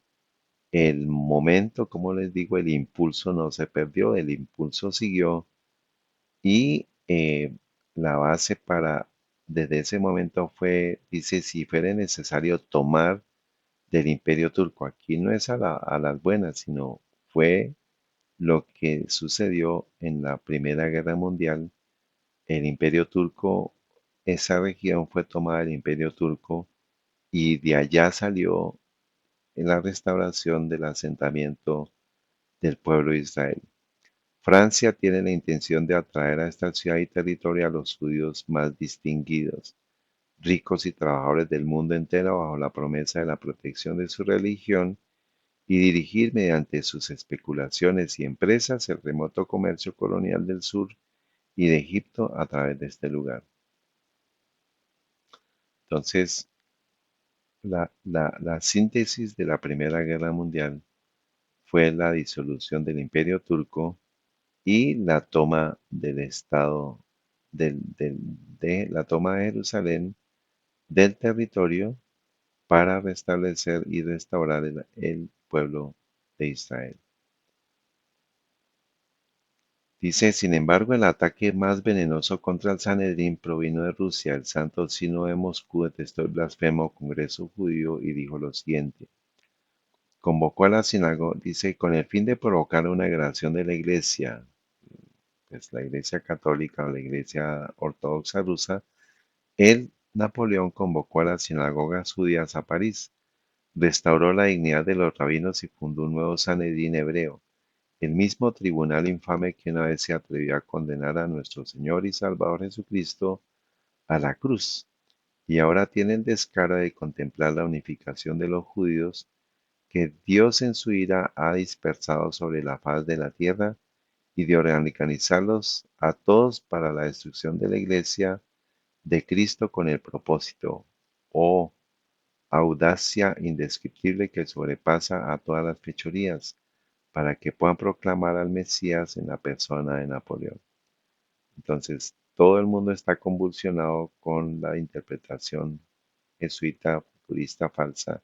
el momento, como les digo, el impulso no se perdió, el impulso siguió, y la base para, desde ese momento fue, dice, si fuera necesario tomar del imperio turco. Aquí no es a las buenas, sino fue lo que sucedió en la Primera Guerra Mundial. El imperio turco, esa región fue tomada del imperio turco, y de allá salió en la restauración del asentamiento del pueblo de Israel. Francia tiene la intención de atraer a esta ciudad y territorio a los judíos más distinguidos, ricos y trabajadores del mundo entero, bajo la promesa de la protección de su religión, y dirigir mediante sus especulaciones y empresas el remoto comercio colonial del sur y de Egipto a través de este lugar. Entonces, la síntesis de la Primera Guerra Mundial fue la disolución del Imperio Turco y la toma del Estado, de la toma de Jerusalén, del territorio, para restablecer y restaurar el pueblo de Israel. Dice: sin embargo, el ataque más venenoso contra el Sanedrín provino de Rusia. El Santo Sino de Moscú detestó el blasfemo Congreso Judío y dijo lo siguiente: convocó a la sinagoga, dice, con el fin de provocar una degradación de la Iglesia, pues la Iglesia católica o la Iglesia ortodoxa rusa. Napoleón convocó a las sinagogas judías a París, restauró la dignidad de los rabinos y fundó un nuevo Sanedrín hebreo, el mismo tribunal infame que una vez se atrevió a condenar a nuestro Señor y Salvador Jesucristo a la cruz, y ahora tiene el descaro de contemplar la unificación de los judíos que Dios en su ira ha dispersado sobre la faz de la tierra, y de organizarlos a todos para la destrucción de la Iglesia de Cristo, con el propósito, oh audacia indescriptible que sobrepasa a todas las fechorías, para que puedan proclamar al Mesías en la persona de Napoleón. Entonces, todo el mundo está convulsionado con la interpretación jesuita futurista falsa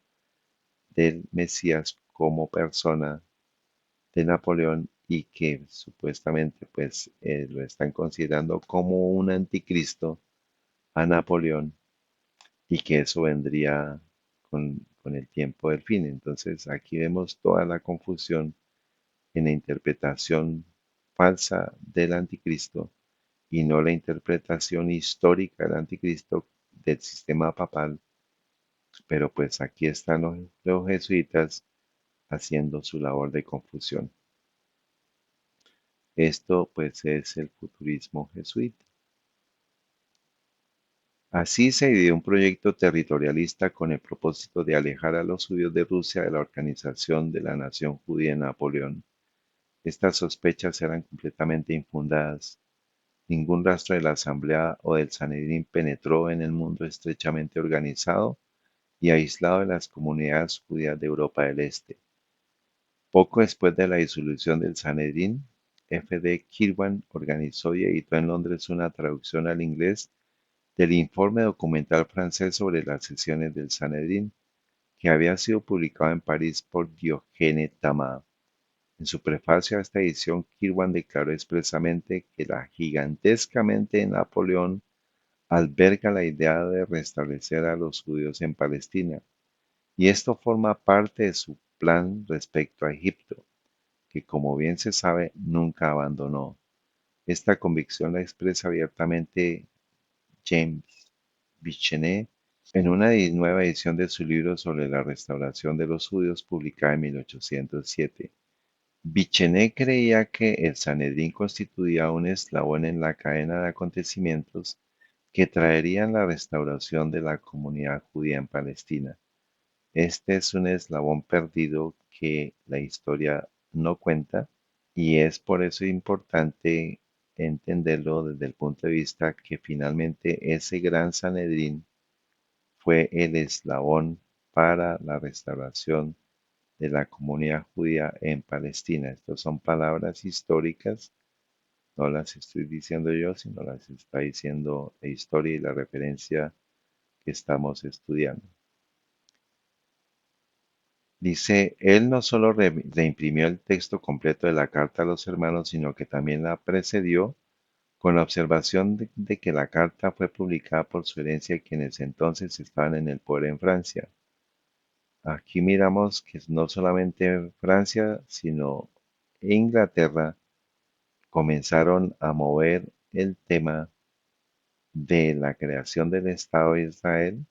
del Mesías como persona de Napoleón, y que supuestamente pues lo están considerando como un anticristo a Napoleón, y que eso vendría con el tiempo del fin. Entonces aquí vemos toda la confusión en la interpretación falsa del anticristo, y no la interpretación histórica del anticristo del sistema papal. Pero pues aquí están los jesuitas haciendo su labor de confusión. Esto pues es el futurismo jesuita. Así se ideó un proyecto territorialista con el propósito de alejar a los judíos de Rusia de la organización de la nación judía de Napoleón. Estas sospechas eran completamente infundadas. Ningún rastro de la Asamblea o del Sanedrín penetró en el mundo estrechamente organizado y aislado de las comunidades judías de Europa del Este. Poco después de la disolución del Sanedrín, F. D. Kirwan organizó y editó en Londres una traducción al inglés del informe documental francés sobre las sesiones del Sanedrín, que había sido publicado en París por Diogene Tamá. En su prefacio a esta edición, Kirwan declaró expresamente que la gigantesca mente de Napoleón alberga la idea de restablecer a los judíos en Palestina, y esto forma parte de su plan respecto a Egipto, que como bien se sabe nunca abandonó. Esta convicción la expresa abiertamente James Bichenet en una nueva edición de su libro sobre la restauración de los judíos publicada en 1807. Bichenet creía que el Sanedrín constituía un eslabón en la cadena de acontecimientos que traerían la restauración de la comunidad judía en Palestina. Este es un eslabón perdido que la historia no cuenta, y es por eso importante entenderlo desde el punto de vista que finalmente ese gran Sanedrín fue el eslabón para la restauración de la comunidad judía en Palestina. Estas son palabras históricas, no las estoy diciendo yo, sino las está diciendo la historia y la referencia que estamos estudiando. Dice, él no solo reimprimió el texto completo de la carta a los hermanos, sino que también la precedió con la observación de que la carta fue publicada por su herencia quienes entonces estaban en el poder en Francia. Aquí miramos que no solamente Francia, sino Inglaterra comenzaron a mover el tema de la creación del Estado de Israel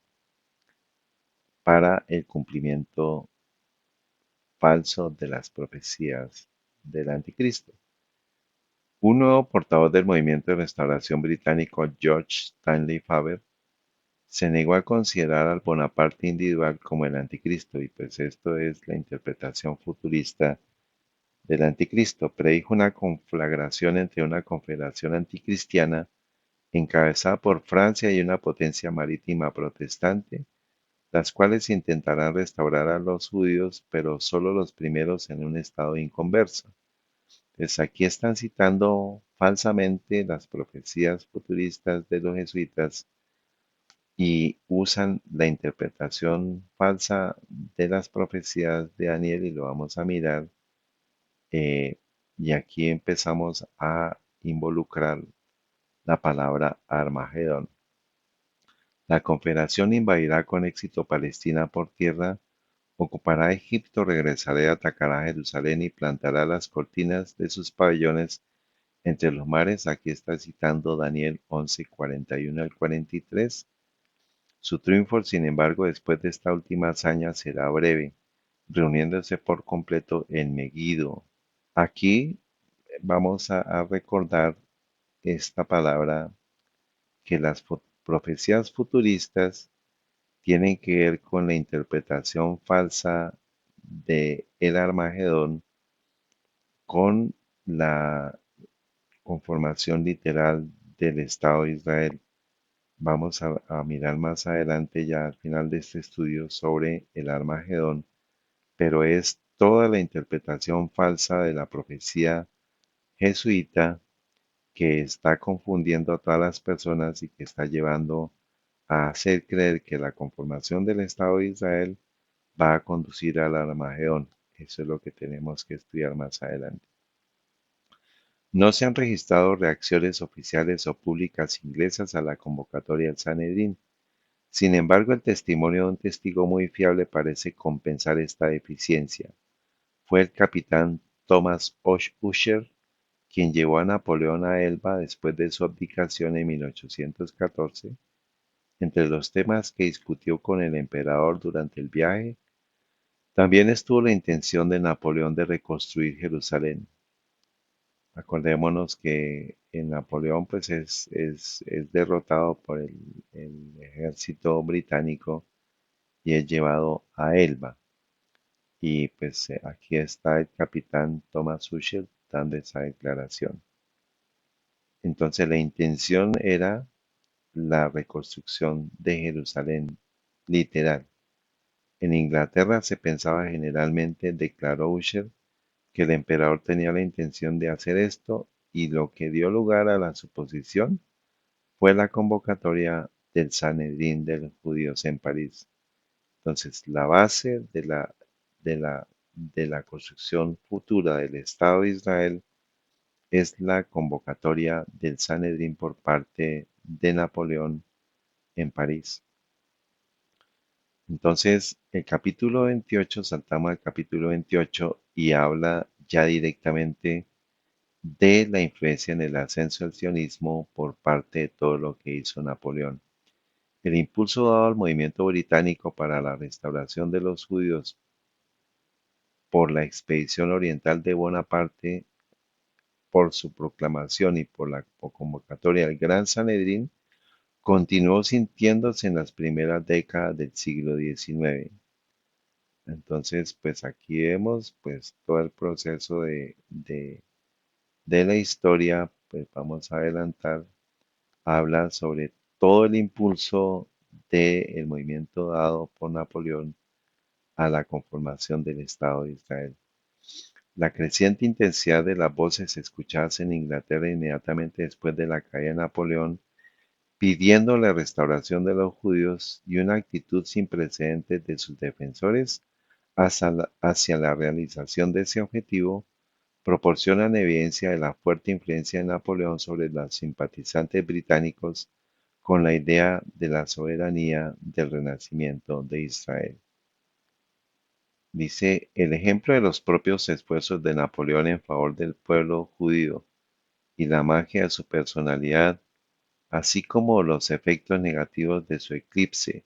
para el cumplimiento falso de las profecías del anticristo. Un nuevo portavoz del movimiento de restauración británico, George Stanley Faber, se negó a considerar al Bonaparte individual como el anticristo, y pues esto es la interpretación futurista del anticristo. Predijo una conflagración entre una confederación anticristiana encabezada por Francia y una potencia marítima protestante, las cuales intentarán restaurar a los judíos, pero solo los primeros en un estado inconverso. Pues aquí están citando falsamente las profecías futuristas de los jesuitas y usan la interpretación falsa de las profecías de Daniel, y lo vamos a mirar. eh, y aquí empezamos a involucrar la palabra Armagedón. La confederación invadirá con éxito Palestina por tierra, ocupará Egipto, regresará y atacará Jerusalén y plantará las cortinas de sus pabellones entre los mares. Aquí está citando Daniel 11:41 al 43. Su triunfo, sin embargo, después de esta última hazaña será breve, reuniéndose por completo en Megiddo. Aquí vamos a recordar esta palabra, que las profecías futuristas tienen que ver con la interpretación falsa de el Armagedón con la conformación literal del Estado de Israel. Vamos a mirar más adelante ya al final de este estudio sobre el Armagedón, pero es toda la interpretación falsa de la profecía jesuita que está confundiendo a todas las personas y que está llevando a hacer creer que la conformación del Estado de Israel va a conducir al Armagedón. Eso es lo que tenemos que estudiar más adelante. No se han registrado reacciones oficiales o públicas inglesas a la convocatoria del Sanedrín. Sin embargo, el testimonio de un testigo muy fiable parece compensar esta deficiencia. Fue el capitán Thomas Usher quien llevó a Napoleón a Elba después de su abdicación en 1814. Entre los temas que discutió con el emperador durante el viaje, también estuvo la intención de Napoleón de reconstruir Jerusalén. Acordémonos que en Napoleón pues es derrotado por el ejército británico y es llevado a Elba. Y pues aquí está el capitán Thomas Usher dando esa declaración. Entonces la intención era la reconstrucción de Jerusalén, literal. En Inglaterra se pensaba generalmente, declaró Usher, que el emperador tenía la intención de hacer esto, y lo que dio lugar a la suposición fue la convocatoria del Sanedrín de los judíos en París. Entonces, la base de la, de la construcción futura del Estado de Israel es la convocatoria del Sanedrín por parte de Napoleón en París. Entonces, el capítulo 28, saltamos al capítulo 28 y habla ya directamente de la influencia en el ascenso del sionismo por parte de todo lo que hizo Napoleón. El impulso dado al movimiento británico para la restauración de los judíos por la expedición oriental de Bonaparte, por su proclamación y por la convocatoria del Gran Sanedrín, continuó sintiéndose en las primeras décadas del siglo XIX. Entonces, pues aquí vemos pues todo el proceso de la historia, pues vamos a adelantar, habla sobre todo el impulso del movimiento dado por Napoleón a la conformación del Estado de Israel. La creciente intensidad de las voces escuchadas en Inglaterra inmediatamente después de la caída de Napoleón, pidiendo la restauración de los judíos y una actitud sin precedentes de sus defensores hacia la realización de ese objetivo, proporcionan evidencia de la fuerte influencia de Napoleón sobre los simpatizantes británicos con la idea de la soberanía del renacimiento de Israel. Dice, el ejemplo de los propios esfuerzos de Napoleón en favor del pueblo judío y la magia de su personalidad, así como los efectos negativos de su eclipse,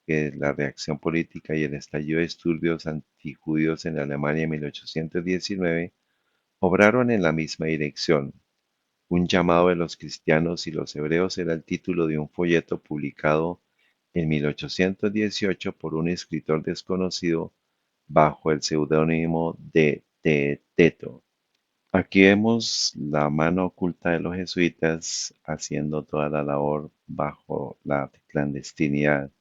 que es la reacción política y el estallido de disturbios antijudíos en Alemania en 1819, obraron en la misma dirección. Un llamado de los cristianos y los hebreos era el título de un folleto publicado en 1818 por un escritor desconocido bajo el seudónimo de Teeteto. Aquí vemos la mano oculta de los jesuitas haciendo toda la labor bajo la clandestinidad.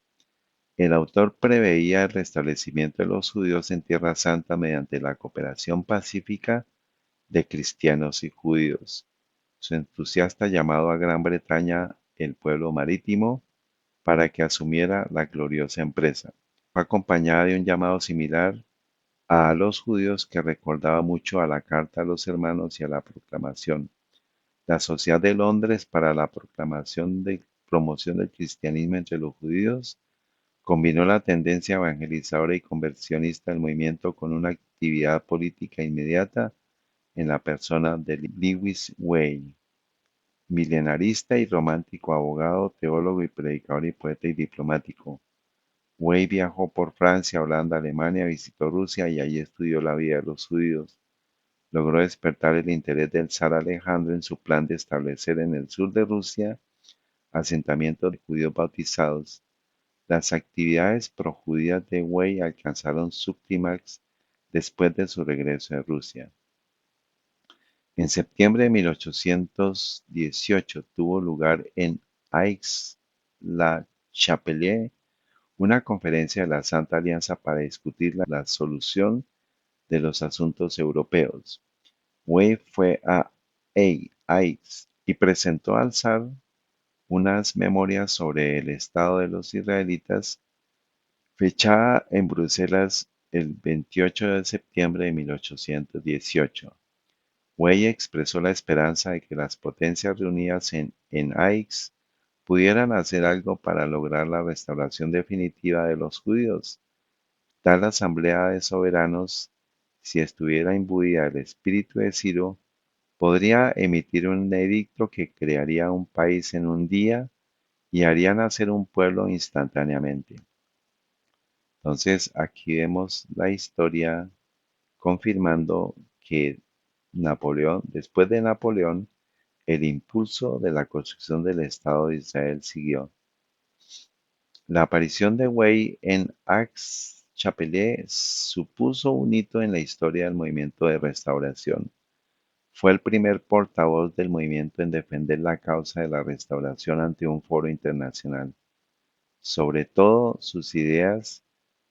El autor preveía el restablecimiento de los judíos en Tierra Santa mediante la cooperación pacífica de cristianos y judíos. Su entusiasta llamado a Gran Bretaña, el pueblo marítimo, para que asumiera la gloriosa empresa. Fue acompañada de un llamado similar a los judíos que recordaba mucho a la Carta a los Hermanos y a la Proclamación. La Sociedad de Londres para la promoción del cristianismo entre los judíos combinó la tendencia evangelizadora y conversionista del movimiento con una actividad política inmediata en la persona de Lewis Way, milenarista y romántico abogado, teólogo y predicador y poeta y diplomático. Way viajó por Francia, Holanda, Alemania, visitó Rusia y allí estudió la vida de los judíos. Logró despertar el interés del zar Alejandro en su plan de establecer en el sur de Rusia asentamientos de judíos bautizados. Las actividades projudías de Way alcanzaron su clímax después de su regreso a Rusia. En septiembre de 1818 tuvo lugar en Aix-la-Chapelle una conferencia de la Santa Alianza para discutir la solución de los asuntos europeos. Way fue a Aix y presentó al zar unas memorias sobre el estado de los israelitas, fechada en Bruselas el 28 de septiembre de 1818. Way expresó la esperanza de que las potencias reunidas en Aix pudieran hacer algo para lograr la restauración definitiva de los judíos. Tal asamblea de soberanos, si estuviera imbuida del espíritu de Ciro, podría emitir un edicto que crearía un país en un día y haría nacer un pueblo instantáneamente. Entonces, aquí vemos la historia confirmando que Napoleón, después de Napoleón, el impulso de la construcción del Estado de Israel siguió. La aparición de Way en Aix-Chapelle supuso un hito en la historia del movimiento de restauración. Fue el primer portavoz del movimiento en defender la causa de la restauración ante un foro internacional. Sobre todo, sus ideas,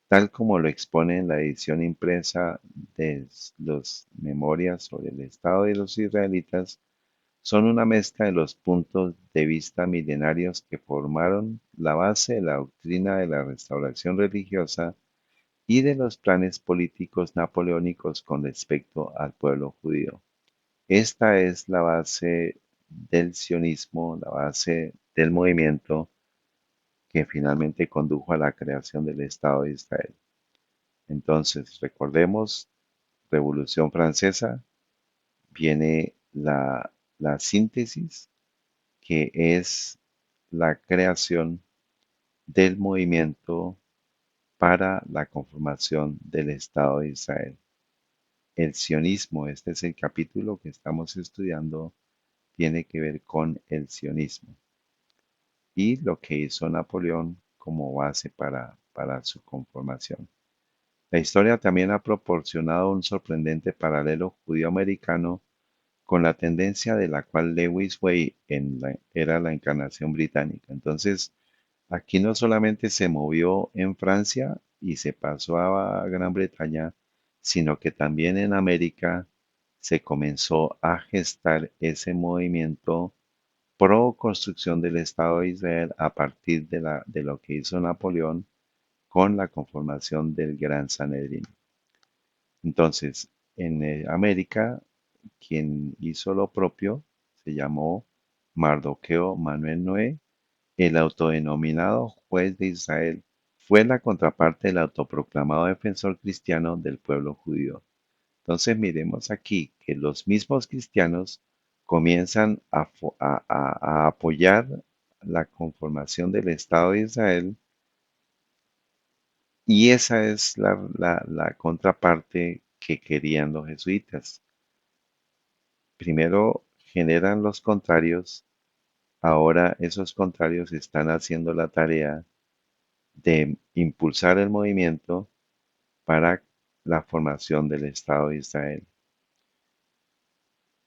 tal como lo expone en la edición impresa de los Memorias sobre el Estado de los Israelitas, son una mezcla de los puntos de vista milenarios que formaron la base de la doctrina de la restauración religiosa y de los planes políticos napoleónicos con respecto al pueblo judío. Esta es la base del sionismo, la base del movimiento que finalmente condujo a la creación del Estado de Israel. Entonces, recordemos, Revolución Francesa, viene la síntesis, que es la creación del movimiento para la conformación del Estado de Israel. El sionismo, este es el capítulo que estamos estudiando, tiene que ver con el sionismo y lo que hizo Napoleón como base para su conformación. La historia también ha proporcionado un sorprendente paralelo judío-americano con la tendencia de la cual Lewis Way era la encarnación británica. Entonces, aquí no solamente se movió en Francia y se pasó a Gran Bretaña, sino que también en América se comenzó a gestar ese movimiento pro construcción del Estado de Israel a partir de lo que hizo Napoleón con la conformación del Gran Sanedrín. Entonces, en América, quien hizo lo propio se llamó Mardoqueo Manuel Noé, el autodenominado juez de Israel. Fue la contraparte del autoproclamado defensor cristiano del pueblo judío. Entonces miremos aquí que los mismos cristianos comienzan a apoyar la conformación del Estado de Israel, y esa es la contraparte que querían los jesuitas. Primero generan los contrarios, ahora esos contrarios están haciendo la tarea de impulsar el movimiento para la formación del Estado de Israel.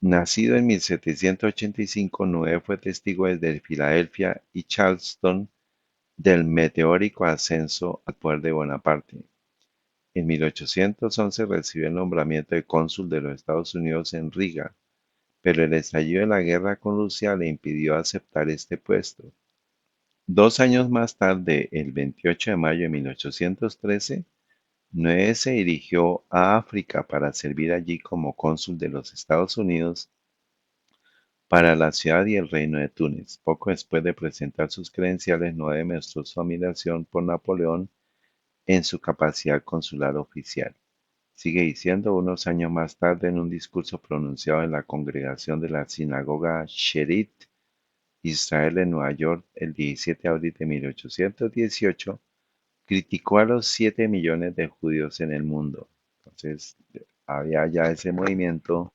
Nacido en 1785, Noé fue testigo desde Filadelfia y Charleston del meteórico ascenso al poder de Bonaparte. En 1811 recibió el nombramiento de cónsul de los Estados Unidos en Riga, pero el estallido de la guerra con Rusia le impidió aceptar este puesto. 2 años más tarde, el 28 de mayo de 1813, Noé se dirigió a África para servir allí como cónsul de los Estados Unidos para la ciudad y el reino de Túnez. Poco después de presentar sus credenciales, Noé demostró su admiración por Napoleón en su capacidad consular oficial. Sigue diciendo, unos años más tarde, en un discurso pronunciado en la congregación de la sinagoga Sherit Israel en Nueva York el 17 de abril de 1818, criticó a los 7 millones de judíos en el mundo. Entonces, había ya ese movimiento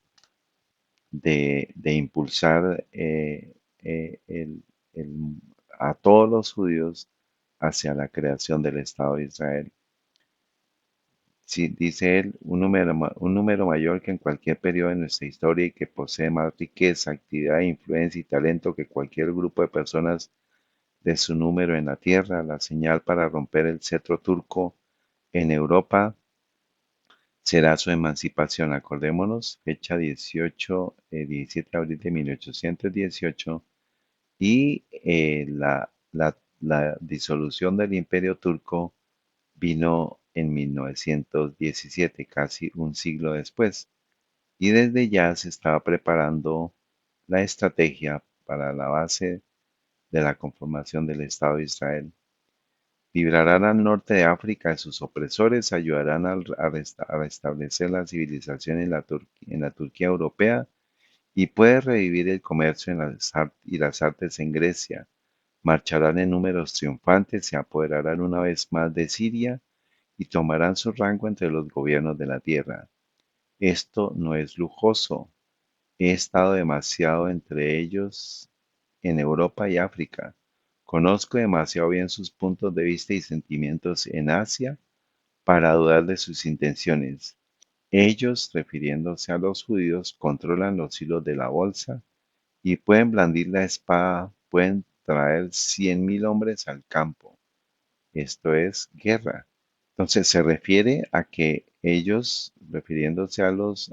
de impulsar el- a todos los judíos hacia la creación del Estado de Israel. Sí, dice él, un número mayor que en cualquier periodo de nuestra historia y que posee más riqueza, actividad, influencia y talento que cualquier grupo de personas de su número en la tierra. La señal para romper el cetro turco en Europa será su emancipación. Acordémonos, fecha 17 de abril de 1818, y la disolución del Imperio Turco vino en 1917, casi un siglo después, y desde ya se estaba preparando la estrategia para la base de la conformación del Estado de Israel. Librarán al norte de África de sus opresores, ayudarán a restablecer la civilización en la Turquía europea, y puede revivir el comercio y las artes en Grecia. Marcharán en números triunfantes, se apoderarán una vez más de Siria y tomarán su rango entre los gobiernos de la tierra. Esto no es lujoso. He estado demasiado entre ellos en Europa y África. Conozco demasiado bien sus puntos de vista y sentimientos en Asia para dudar de sus intenciones. Ellos, refiriéndose a los judíos, controlan los hilos de la bolsa y pueden blandir la espada, pueden traer 100.000 hombres al campo. Esto es guerra. Entonces se refiere a que ellos, refiriéndose a los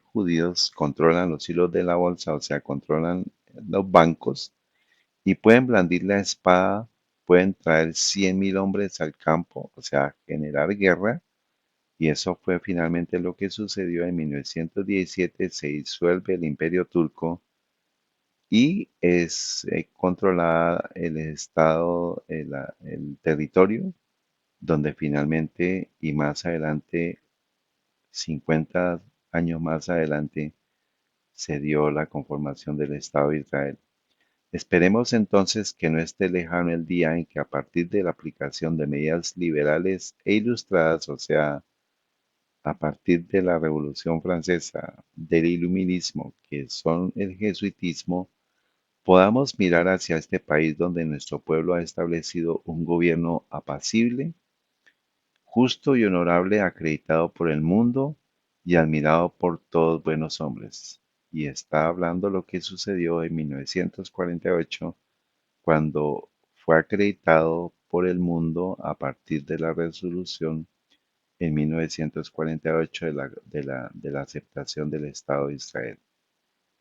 judíos, controlan los hilos de la bolsa, o sea, controlan los bancos y pueden blandir la espada, pueden traer 100.000 hombres al campo, o sea, generar guerra. Y eso fue finalmente lo que sucedió en 1917. Se disuelve el Imperio Turco y es controlada el estado, el territorio, donde finalmente y más adelante, 50 años más adelante, se dio la conformación del Estado de Israel. Esperemos entonces que no esté lejano el día en que a partir de la aplicación de medidas liberales e ilustradas, o sea, a partir de la Revolución Francesa, del Iluminismo, que son el jesuitismo, podamos mirar hacia este país donde nuestro pueblo ha establecido un gobierno apacible, justo y honorable, acreditado por el mundo y admirado por todos buenos hombres. Y está hablando lo que sucedió en 1948, cuando fue acreditado por el mundo a partir de la resolución en 1948 de la aceptación del Estado de Israel.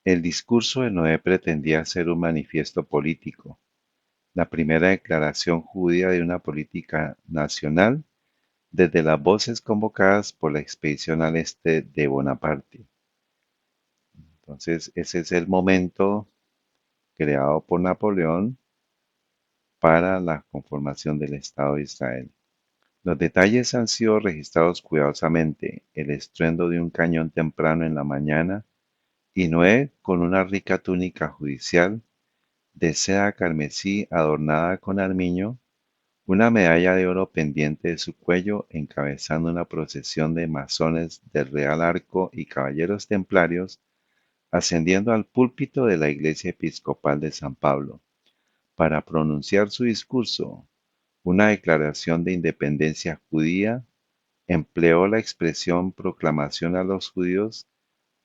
El discurso de Noé pretendía ser un manifiesto político, la primera declaración judía de una política nacional desde las voces convocadas por la expedición al este de Bonaparte. Entonces, ese es el momento creado por Napoleón para la conformación del Estado de Israel. Los detalles han sido registrados cuidadosamente: el estruendo de un cañón temprano en la mañana, y Noé con una rica túnica judicial de seda carmesí adornada con armiño, una medalla de oro pendiente de su cuello, encabezando una procesión de masones del Real Arco y caballeros templarios, ascendiendo al púlpito de la Iglesia Episcopal de San Pablo, para pronunciar su discurso, una declaración de independencia judía. Empleó la expresión proclamación a los judíos.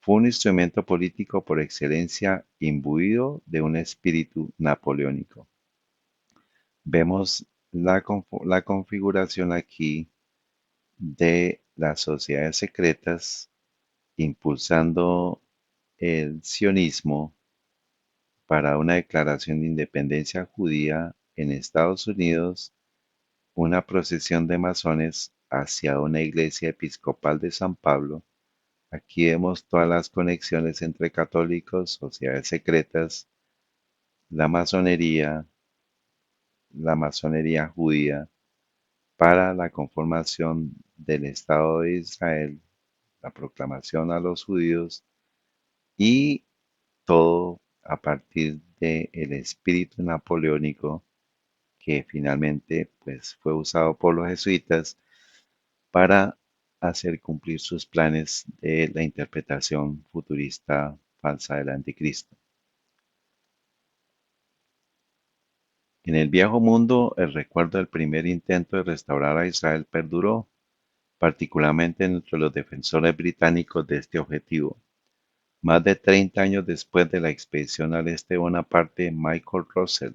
Fue un instrumento político por excelencia, imbuido de un espíritu napoleónico. Vemos la configuración aquí de las sociedades secretas impulsando el sionismo para una declaración de independencia judía en Estados Unidos, una procesión de masones hacia una iglesia episcopal de San Pablo. Aquí vemos todas las conexiones entre católicos, sociedades secretas, la masonería judía, para la conformación del Estado de Israel, la proclamación a los judíos, y todo a partir del espíritu napoleónico que finalmente pues, fue usado por los jesuitas para hacer cumplir sus planes de la interpretación futurista falsa del anticristo. En el Viejo Mundo, el recuerdo del primer intento de restaurar a Israel perduró, particularmente entre los defensores británicos de este objetivo. Más de 30 años después de la expedición al este de Bonaparte, Michael Russell,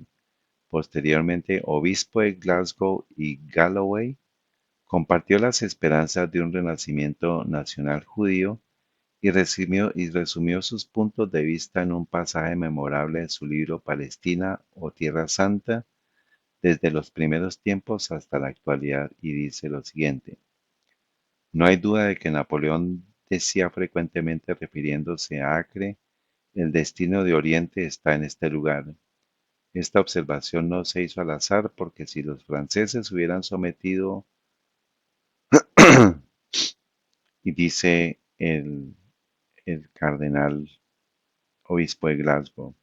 posteriormente obispo de Glasgow y Galloway, compartió las esperanzas de un renacimiento nacional judío y resumió sus puntos de vista en un pasaje memorable de su libro Palestina o Tierra Santa, desde los primeros tiempos hasta la actualidad, y dice lo siguiente: no hay duda de que Napoleón decía frecuentemente, refiriéndose a Acre: el destino de Oriente está en este lugar. Esta observación no se hizo al azar, porque si los franceses hubieran sometido, y dice el cardenal obispo de Glasgow,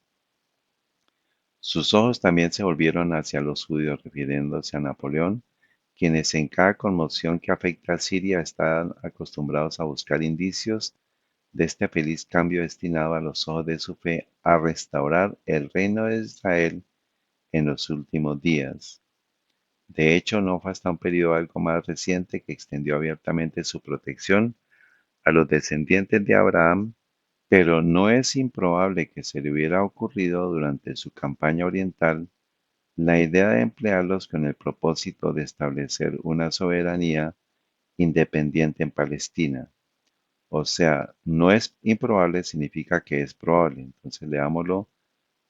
sus ojos también se volvieron hacia los judíos, refiriéndose a Napoleón, quienes en cada conmoción que afecta a Siria están acostumbrados a buscar indicios de este feliz cambio destinado a los ojos de su fe a restaurar el reino de Israel en los últimos días. De hecho, no fue hasta un periodo algo más reciente que extendió abiertamente su protección a los descendientes de Abraham, pero no es improbable que se le hubiera ocurrido durante su campaña oriental la idea de emplearlos con el propósito de establecer una soberanía independiente en Palestina. O sea, no es improbable significa que es probable. Entonces leámoslo,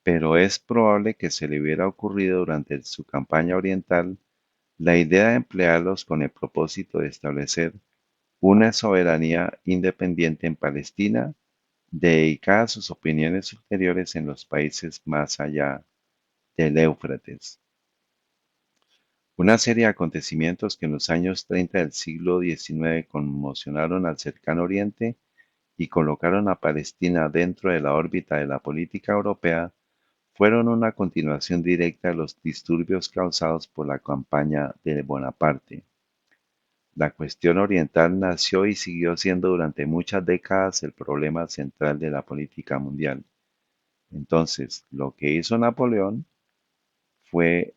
pero es probable que se le hubiera ocurrido durante su campaña oriental la idea de emplearlos con el propósito de establecer una soberanía independiente en Palestina, dedicada a sus opiniones ulteriores en los países más allá del Éufrates. Una serie de acontecimientos que en los años 30 del siglo XIX conmocionaron al cercano Oriente y colocaron a Palestina dentro de la órbita de la política europea fueron una continuación directa de los disturbios causados por la campaña de Bonaparte. La cuestión oriental nació y siguió siendo durante muchas décadas el problema central de la política mundial. Entonces, lo que hizo Napoleón fue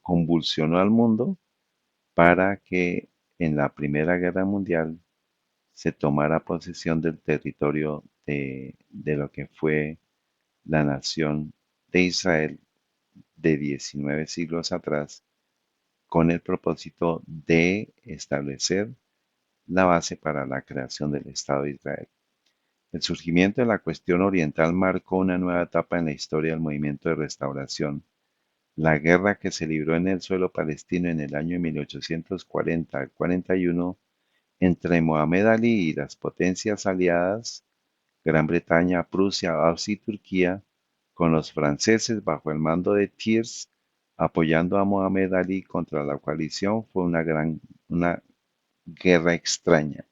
convulsionó al mundo para que en la Primera Guerra Mundial se tomara posesión del territorio de lo que fue la nación de Israel de 19 siglos atrás, con el propósito de establecer la base para la creación del Estado de Israel. El surgimiento de la cuestión oriental marcó una nueva etapa en la historia del movimiento de restauración. La guerra que se libró en el suelo palestino en el año 1840 al 41 entre Mohamed Ali y las potencias aliadas, Gran Bretaña, Prusia, Austria y Turquía, con los franceses bajo el mando de Thiers apoyando a Mohamed Ali contra la coalición, fue una guerra extraña,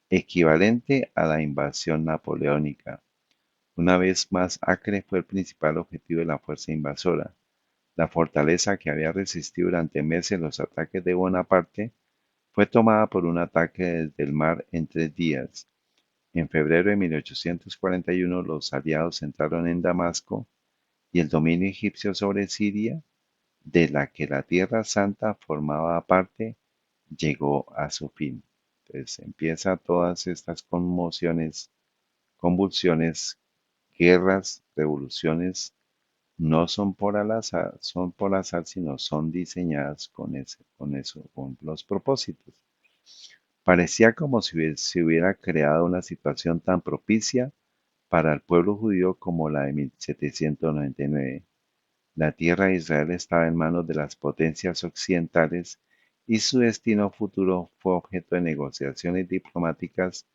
equivalente a la invasión napoleónica. Una vez más, Acre fue el principal objetivo de la fuerza invasora. La fortaleza que había resistido durante meses los ataques de Bonaparte fue tomada por un ataque desde el mar en 3 días. En febrero de 1841 los aliados entraron en Damasco y el dominio egipcio sobre Siria, de la que la Tierra Santa formaba parte, llegó a su fin. Entonces empieza todas estas conmociones, convulsiones, guerras, revoluciones, no son por al azar, son por azar, sino son diseñadas con los propósitos. Parecía como si se hubiera creado una situación tan propicia para el pueblo judío como la de 1799. La tierra de Israel estaba en manos de las potencias occidentales y su destino futuro fue objeto de negociaciones diplomáticas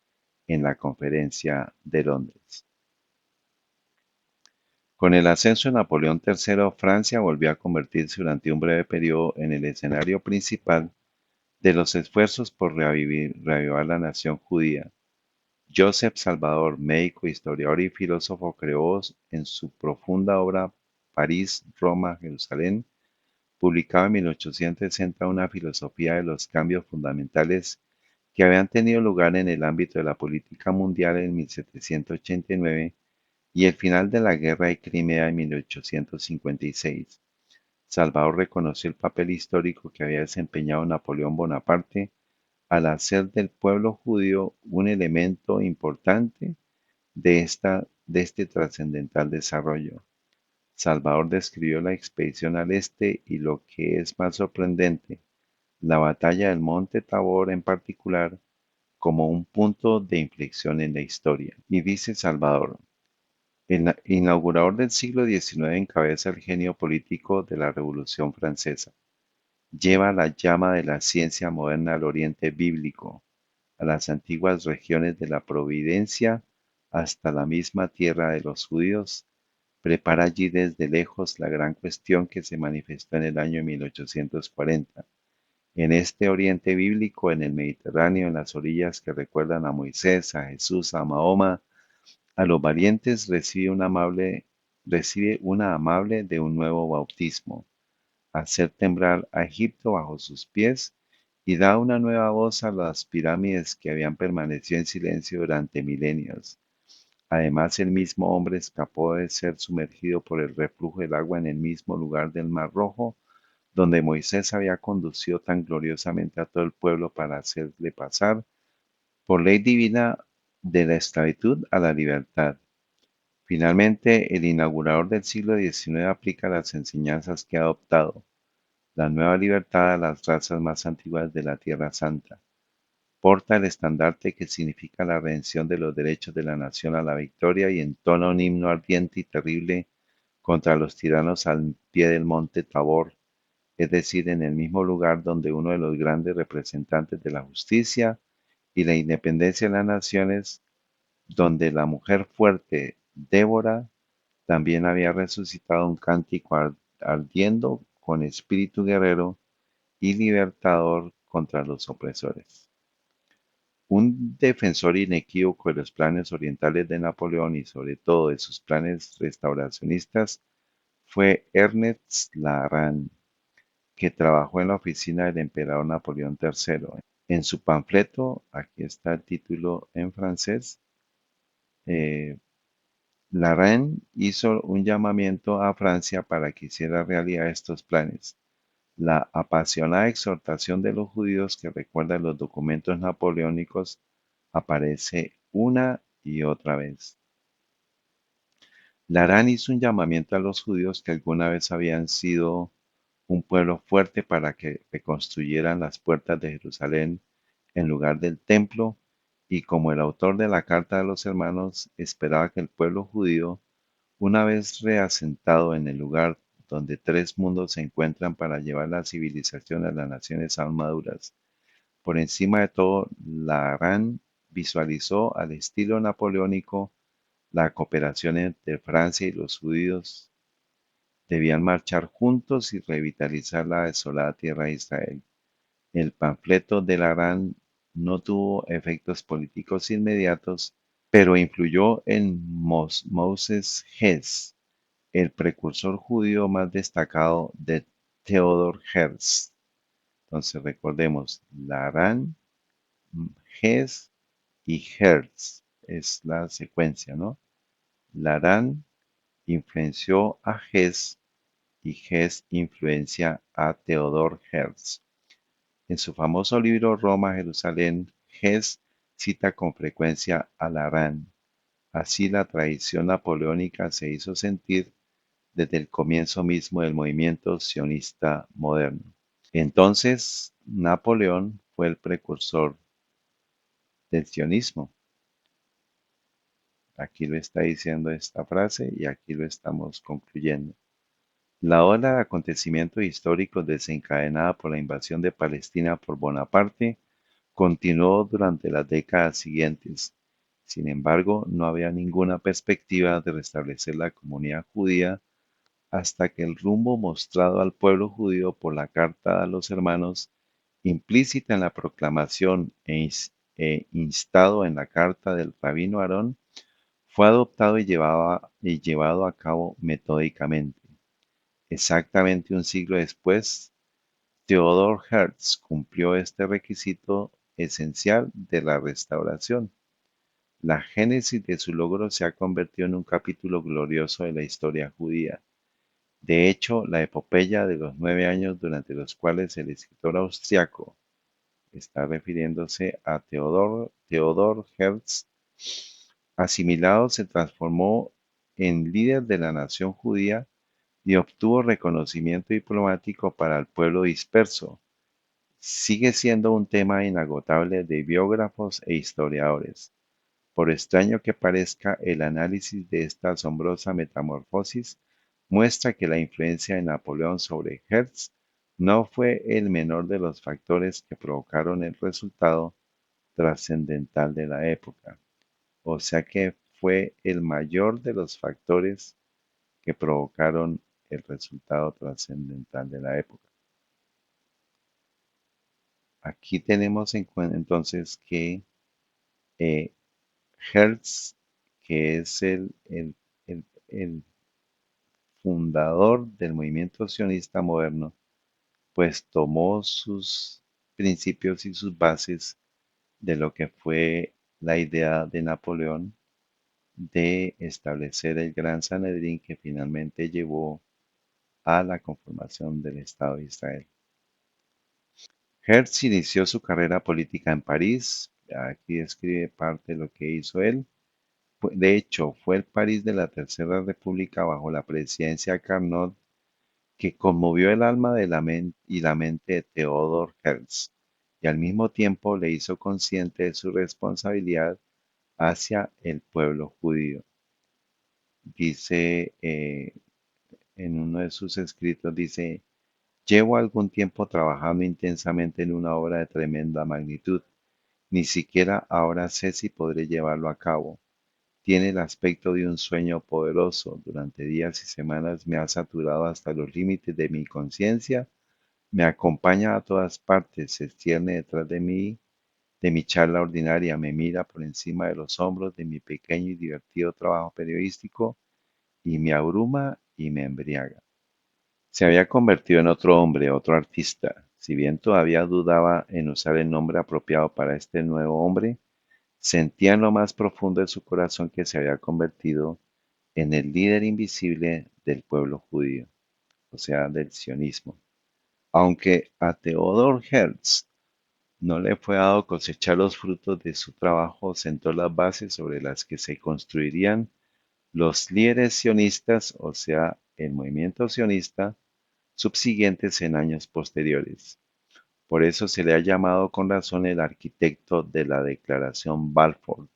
en la Conferencia de Londres. Con el ascenso de Napoleón III, Francia volvió a convertirse durante un breve periodo en el escenario principal de los esfuerzos por reavivar la nación judía. Joseph Salvador, médico, historiador y filósofo, creó en su profunda obra París, Roma, Jerusalén, publicaba en 1860 una filosofía de los cambios fundamentales que habían tenido lugar en el ámbito de la política mundial en 1789 y el final de la Guerra de Crimea en 1856. Salvador reconoció el papel histórico que había desempeñado Napoleón Bonaparte al hacer del pueblo judío un elemento importante de este trascendental desarrollo. Salvador describió la expedición al este y lo que es más sorprendente, la batalla del Monte Tabor en particular, como un punto de inflexión en la historia. Y dice Salvador, el inaugurador del siglo XIX encabeza el genio político de la Revolución Francesa. Lleva la llama de la ciencia moderna al oriente bíblico, a las antiguas regiones de la Providencia, hasta la misma tierra de los judíos. Prepara allí desde lejos la gran cuestión que se manifestó en el año 1840. En este oriente bíblico, en el Mediterráneo, en las orillas que recuerdan a Moisés, a Jesús, a Mahoma, a los valientes recibe una amable de un nuevo bautismo, hacer temblar a Egipto bajo sus pies y da una nueva voz a las pirámides que habían permanecido en silencio durante milenios. Además, el mismo hombre escapó de ser sumergido por el reflujo del agua en el mismo lugar del Mar Rojo, donde Moisés había conducido tan gloriosamente a todo el pueblo para hacerle pasar, por ley divina, de la esclavitud a la libertad. Finalmente, el inaugurador del siglo XIX aplica las enseñanzas que ha adoptado. la nueva libertad a las razas más antiguas de la Tierra Santa. Porta el estandarte que significa la redención de los derechos de la nación a la victoria y entona un himno ardiente y terrible contra los tiranos al pie del monte Tabor, es decir, en el mismo lugar donde uno de los grandes representantes de la justicia y la independencia de las naciones, donde la mujer fuerte, Débora, también había resucitado un cántico ardiendo con espíritu guerrero y libertador contra los opresores. Un defensor inequívoco de los planes orientales de Napoleón y sobre todo de sus planes restauracionistas fue Ernest Larran, que trabajó en la oficina del emperador Napoleón III. En su panfleto, aquí está el título en francés, eh, Larraín hizo un llamamiento a Francia para que hiciera realidad estos planes. La apasionada exhortación de los judíos que recuerda los documentos napoleónicos aparece una y otra vez. Larán hizo un llamamiento a los judíos que alguna vez habían sido un pueblo fuerte para que reconstruyeran las puertas de Jerusalén en lugar del templo, y como el autor de la Carta de los Hermanos esperaba que el pueblo judío, una vez reasentado en el lugar donde tres mundos se encuentran para llevar la civilización a las naciones aún maduras, por encima de todo, Larán visualizó al estilo napoleónico la cooperación entre Francia y los judíos debían marchar juntos y revitalizar la desolada tierra de Israel. El panfleto de Larán no tuvo efectos políticos inmediatos, pero influyó en Moses Hess, el precursor judío más destacado de Theodor Herzl. Entonces recordemos, Larán, Hess y Hertz es la secuencia, ¿no? Larán influenció a Hess y Hess influencia a Theodor Herzl. En su famoso libro Roma, Jerusalén, Hess cita con frecuencia a Larán. Así la tradición napoleónica se hizo sentir desde el comienzo mismo del movimiento sionista moderno. Entonces, Napoleón fue el precursor del sionismo. Aquí lo está diciendo esta frase y aquí lo estamos concluyendo. La ola de acontecimientos históricos desencadenada por la invasión de Palestina por Bonaparte continuó durante las décadas siguientes. Sin embargo, no había ninguna perspectiva de restablecer la comunidad judía hasta que el rumbo mostrado al pueblo judío por la Carta a los Hermanos, implícita en la proclamación e instado en la Carta del Rabino Aarón, fue adoptado y llevado a cabo metódicamente. Exactamente un siglo después, Theodor Herzl cumplió este requisito esencial de la restauración. La génesis de su logro se ha convertido en un capítulo glorioso de la historia judía. De hecho, la epopeya de los 9 años durante los cuales el escritor austriaco está refiriéndose a Theodor Herzl, asimilado, se transformó en líder de la nación judía y obtuvo reconocimiento diplomático para el pueblo disperso. Sigue siendo un tema inagotable de biógrafos e historiadores. Por extraño que parezca, el análisis de esta asombrosa metamorfosis muestra que la influencia de Napoleón sobre Hertz no fue el menor de los factores que provocaron el resultado trascendental de la época, o sea que fue el mayor de los factores que provocaron el resultado trascendental de la época. Aquí tenemos en cuenta entonces que eh, Hertz, que es el fundador del movimiento sionista moderno, pues tomó sus principios y sus bases de lo que fue la idea de Napoleón de establecer el Gran Sanedrín que finalmente llevó a la conformación del Estado de Israel. Hertz inició su carrera política en París. Aquí describe parte de lo que hizo él. De hecho, fue el París de la Tercera República bajo la presidencia Carnot que conmovió el alma de y la mente de Theodor Herzl, y al mismo tiempo le hizo consciente de su responsabilidad hacia el pueblo judío. Dice en uno de sus escritos, dice, llevo algún tiempo trabajando intensamente en una obra de tremenda magnitud. Ni siquiera ahora sé si podré llevarlo a cabo. Tiene el aspecto de un sueño poderoso. Durante días y semanas me ha saturado hasta los límites de mi conciencia. Me acompaña a todas partes, se cierne detrás de mi charla ordinaria, me mira por encima de los hombros de mi pequeño y divertido trabajo periodístico y me abruma y me embriaga. Se había convertido en otro hombre, otro artista. Si bien todavía dudaba en usar el nombre apropiado para este nuevo hombre, sentía en lo más profundo de su corazón que se había convertido en el líder invisible del pueblo judío, o sea, del sionismo. Aunque a Theodor Herzl no le fue dado cosechar los frutos de su trabajo, sentó las bases sobre las que se construirían los líderes sionistas, o sea, el movimiento sionista, subsiguientes en años posteriores. Por eso se le ha llamado con razón el arquitecto de la Declaración Balfour.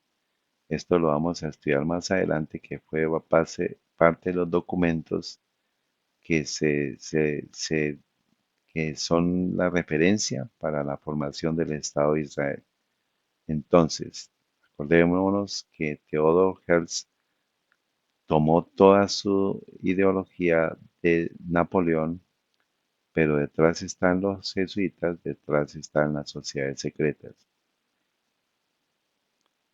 Esto lo vamos a estudiar más adelante, que fue parte de los documentos que, que son la referencia para la formación del Estado de Israel. Entonces, acordémonos que Theodor Herzl tomó toda su ideología de Napoleón, pero detrás están los jesuitas, detrás están las sociedades secretas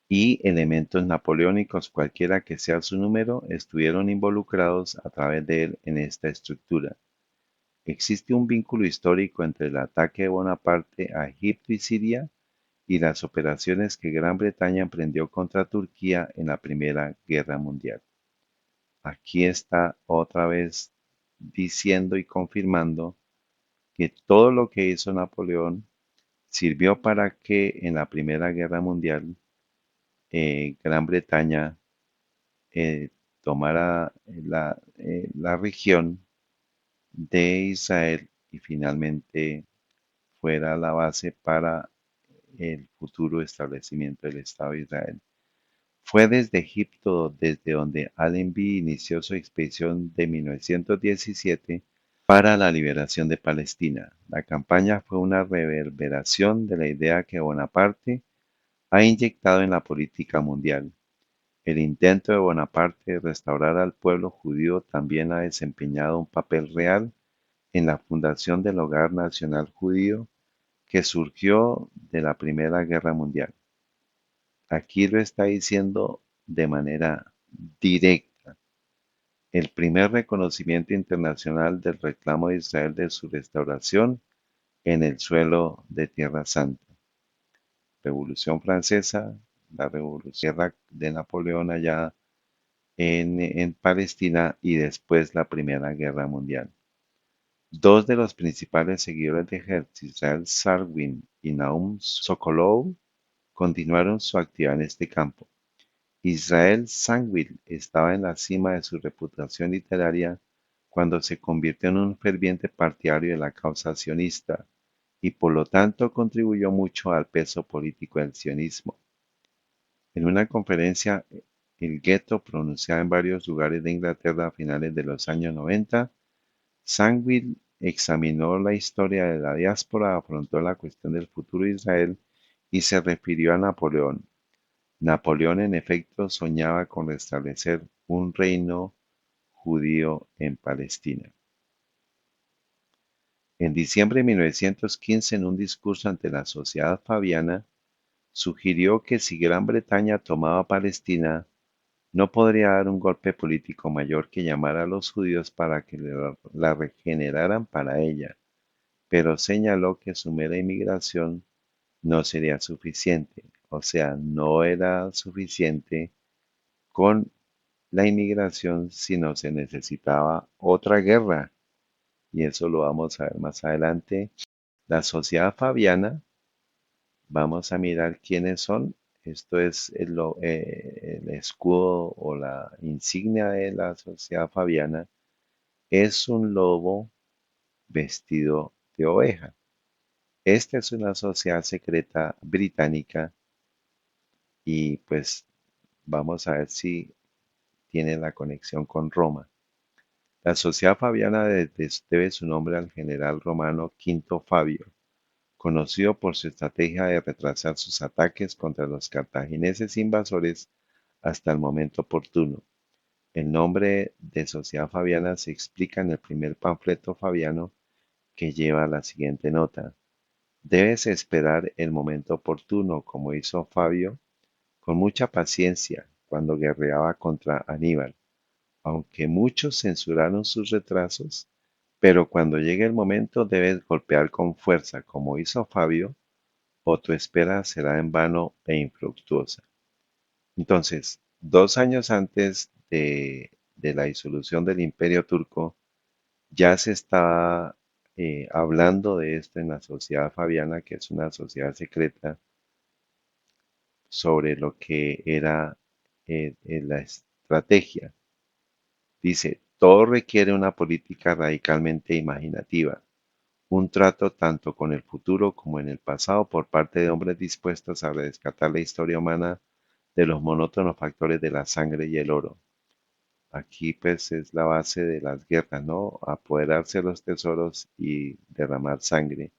y elementos napoleónicos, cualquiera que sea su número, estuvieron involucrados a través de él en esta estructura. Existe un vínculo histórico entre el ataque de Bonaparte a Egipto y Siria y las operaciones que Gran Bretaña emprendió contra Turquía en la Primera Guerra Mundial. Aquí está otra vez diciendo y confirmando que todo lo que hizo Napoleón sirvió para que en la Primera Guerra Mundial Gran Bretaña eh, tomara la región de Israel y finalmente fuera la base para el futuro establecimiento del Estado de Israel. Fue desde Egipto desde donde Allenby inició su expedición de 1917 para la liberación de Palestina. La campaña fue una reverberación de la idea que Bonaparte ha inyectado en la política mundial. El intento de Bonaparte de restaurar al pueblo judío también ha desempeñado un papel real en la fundación del Hogar Nacional Judío que surgió de la Primera Guerra Mundial. Aquí lo está diciendo de manera directa. El primer reconocimiento internacional del reclamo de Israel de su restauración en el suelo de Tierra Santa. Revolución Francesa, la Revolución de Napoleón allá en Palestina y después la Primera Guerra Mundial. Dos de los principales seguidores de Herzl, Israel Sarwin y Nahum Sokolov, continuaron su actividad en este campo. Israel Sarwin estaba en la cima de su reputación literaria cuando se convirtió en un ferviente partidario de la causa sionista y por lo tanto contribuyó mucho al peso político del sionismo. En una conferencia El gueto pronunciada en varios lugares de Inglaterra a finales de los años 90, Sandwich examinó la historia de la diáspora, afrontó la cuestión del futuro de Israel y se refirió a Napoleón. Napoleón, en efecto, soñaba con restablecer un reino judío en Palestina. En diciembre de 1915, en un discurso ante la Sociedad Fabiana, sugirió que si Gran Bretaña tomaba Palestina, no podría dar un golpe político mayor que llamar a los judíos para que la regeneraran para ella, pero señaló que su mera inmigración no sería suficiente, o sea, no era suficiente con la inmigración, sino se necesitaba otra guerra, y eso lo vamos a ver más adelante. La sociedad fabiana, vamos a mirar quiénes son. Esto es el escudo o la insignia de la sociedad fabiana. Es un lobo vestido de oveja. Esta es una sociedad secreta británica y pues vamos a ver si tiene la conexión con Roma. La sociedad fabiana debe su nombre al general romano Quinto Fabio, conocido por su estrategia de retrasar sus ataques contra los cartagineses invasores hasta el momento oportuno. El nombre de Sociedad Fabiana se explica en el primer panfleto fabiano que lleva la siguiente nota. Debes esperar el momento oportuno, como hizo Fabio, con mucha paciencia cuando guerreaba contra Aníbal, aunque muchos censuraron sus retrasos, pero cuando llegue el momento debes golpear con fuerza, como hizo Fabio, o tu espera será en vano e infructuosa. Entonces, 2 años antes de la disolución del Imperio Turco, ya se estaba hablando de esto en la Sociedad Fabiana, que es una sociedad secreta, sobre lo que era la estrategia. Dice, todo requiere una política radicalmente imaginativa, un trato tanto con el futuro como en el pasado por parte de hombres dispuestos a rescatar la historia humana de los monótonos factores de la sangre y el oro. Aquí pues es la base de las guerras, ¿no? Apoderarse de los tesoros y derramar sangre.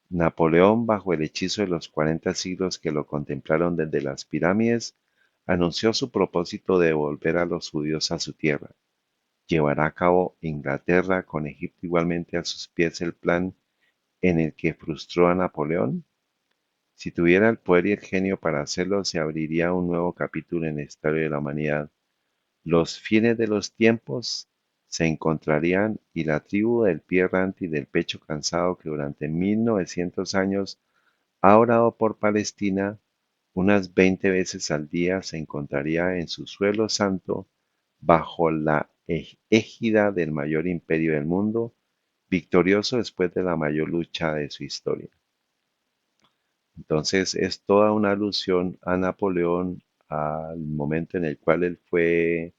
Napoleón, bajo el hechizo de los 40 siglos que lo contemplaron desde las pirámides, anunció su propósito de devolver a los judíos a su tierra. Llevará a cabo Inglaterra con Egipto igualmente a sus pies el plan en el que frustró a Napoleón. Si tuviera el poder y el genio para hacerlo, se abriría un nuevo capítulo en la historia de la humanidad. Los fines de los tiempos se encontrarían y la tribu del pie errante y del pecho cansado que durante 1900 años ha orado por Palestina unas 20 veces al día se encontraría en su suelo santo bajo la égida del mayor imperio del mundo, victorioso después de la mayor lucha de su historia. Entonces es toda una alusión a Napoleón, al momento en el cual él fue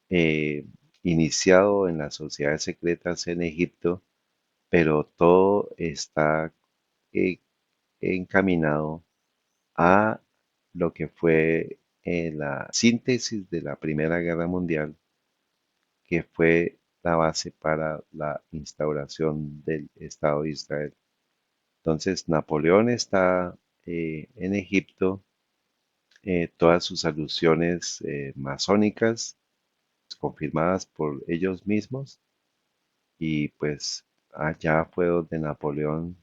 eh, iniciado en las sociedades secretas en Egipto, pero todo está eh, encaminado a lo que fue la síntesis de la Primera Guerra Mundial, que fue la base para la instauración del Estado de Israel. Entonces, Napoleón está en Egipto, todas sus alusiones masónicas confirmadas por ellos mismos, y pues allá fue donde Napoleón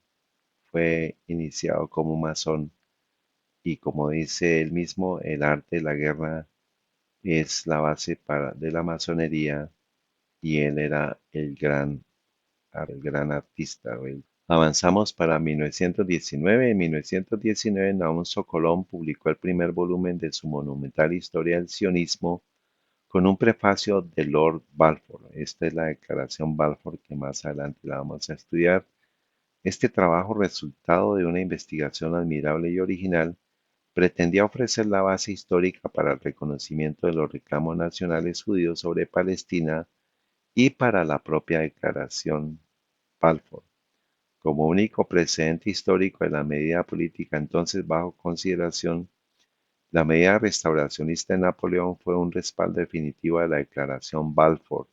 fue iniciado como masón, y como dice él mismo, el arte de la guerra es la base de la masonería, y él era el gran artista. Avanzamos para 1919. En 1919, Naum Sokolov publicó el primer volumen de su monumental Historia del Sionismo con un prefacio de Lord Balfour. Esta es la declaración Balfour que más adelante la vamos a estudiar. Este trabajo, resultado de una investigación admirable y original, pretendía ofrecer la base histórica para el reconocimiento de los reclamos nacionales judíos sobre Palestina y para la propia declaración Balfour, como único precedente histórico de la medida política entonces bajo consideración. La medida restauracionista de Napoleón fue un respaldo definitivo de la declaración Balfour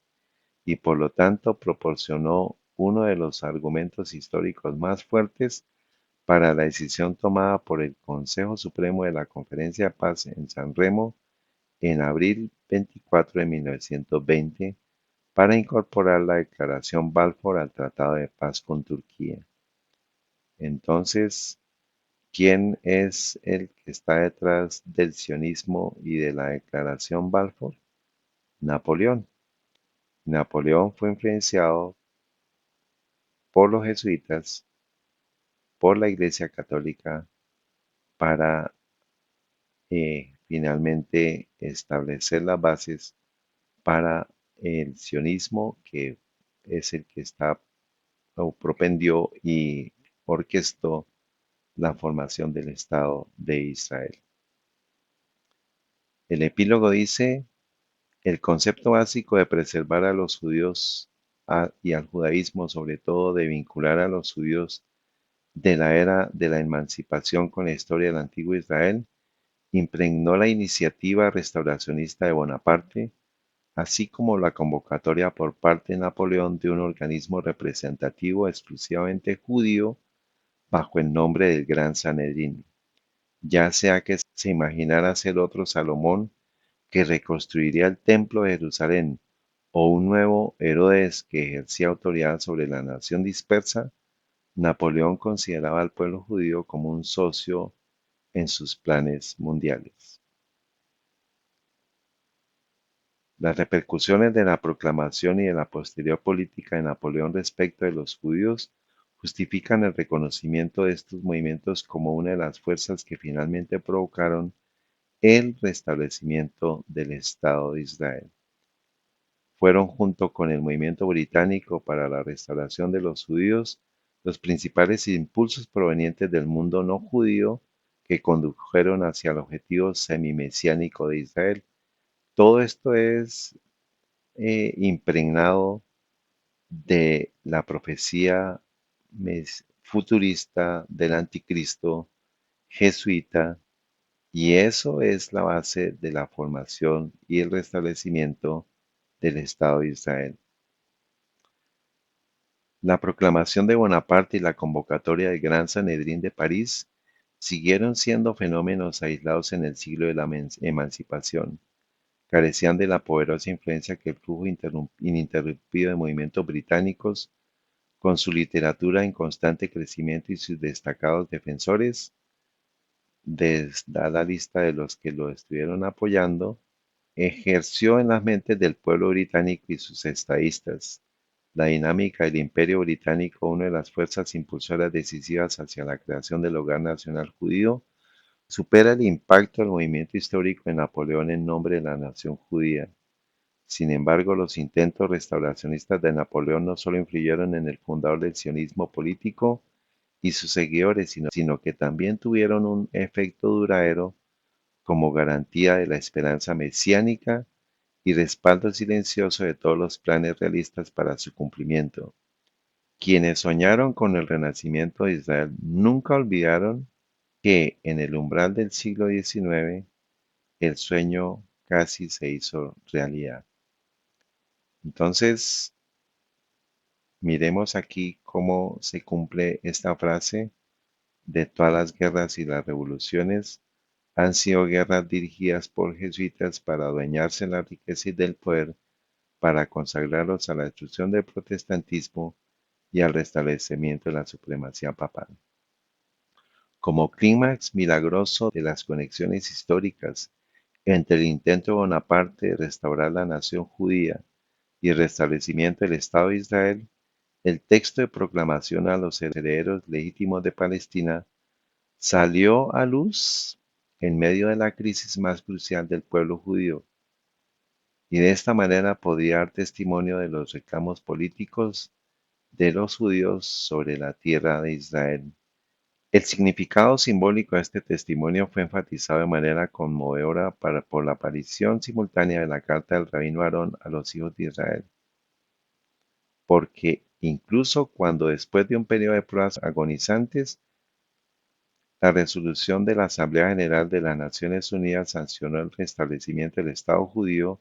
y por lo tanto proporcionó uno de los argumentos históricos más fuertes para la decisión tomada por el Consejo Supremo de la Conferencia de Paz en San Remo en abril 24 de 1920 para incorporar la Declaración Balfour al Tratado de Paz con Turquía. Entonces, ¿quién es el que está detrás del sionismo y de la Declaración Balfour? Napoleón. Napoleón fue influenciado por los jesuitas, por la Iglesia Católica, para finalmente establecer las bases para el sionismo, que es el que está o propendió y orquestó la formación del Estado de Israel. El epílogo dice: el concepto básico de preservar a los judíos y al judaísmo, sobre todo de vincular a los judíos de la era de la emancipación con la historia del antiguo Israel, impregnó la iniciativa restauracionista de Bonaparte, así como la convocatoria por parte de Napoleón de un organismo representativo exclusivamente judío bajo el nombre del Gran Sanedrín, ya sea que se imaginara ser otro Salomón que reconstruiría el Templo de Jerusalén o un nuevo Herodes que ejercía autoridad sobre la nación dispersa. Napoleón consideraba al pueblo judío como un socio en sus planes mundiales. Las repercusiones de la proclamación y de la posterior política de Napoleón respecto de los judíos justifican el reconocimiento de estos movimientos como una de las fuerzas que finalmente provocaron el restablecimiento del Estado de Israel. Fueron, junto con el movimiento británico para la restauración de los judíos, los principales impulsos provenientes del mundo no judío que condujeron hacia el objetivo semimesiánico de Israel. Todo esto es impregnado de la profecía futurista del anticristo jesuita, y eso es la base de la formación y el restablecimiento del Estado de Israel. La proclamación de Bonaparte y la convocatoria del Gran Sanedrín de París siguieron siendo fenómenos aislados en el siglo de la emancipación. Carecían de la poderosa influencia que el flujo ininterrumpido de movimientos británicos, con su literatura en constante crecimiento y sus destacados defensores, da la lista de los que lo estuvieron apoyando, ejerció en las mentes del pueblo británico y sus estadistas. La dinámica del Imperio Británico, una de las fuerzas impulsoras decisivas hacia la creación del hogar nacional judío, supera el impacto del movimiento histórico de Napoleón en nombre de la nación judía. Sin embargo, los intentos restauracionistas de Napoleón no solo influyeron en el fundador del sionismo político y sus seguidores, sino que también tuvieron un efecto duradero como garantía de la esperanza mesiánica y respaldo silencioso de todos los planes realistas para su cumplimiento. Quienes soñaron con el renacimiento de Israel nunca olvidaron que en el umbral del siglo XIX el sueño casi se hizo realidad. Entonces, miremos aquí cómo se cumple esta frase: de todas las guerras y las revoluciones han sido guerras dirigidas por jesuitas para adueñarse de la riqueza y del poder, para consagrarlos a la destrucción del protestantismo y al restablecimiento de la supremacía papal. Como clímax milagroso de las conexiones históricas entre el intento de Bonaparte de restaurar la nación judía y el restablecimiento del Estado de Israel, el texto de proclamación a los herederos legítimos de Palestina salió a luz en medio de la crisis más crucial del pueblo judío, y de esta manera podía dar testimonio de los reclamos políticos de los judíos sobre la tierra de Israel. El significado simbólico de este testimonio fue enfatizado de manera conmovedora por la aparición simultánea de la carta del rabino Aarón a los hijos de Israel, porque incluso cuando después de un periodo de pruebas agonizantes, la resolución de la Asamblea General de las Naciones Unidas sancionó el restablecimiento del Estado judío,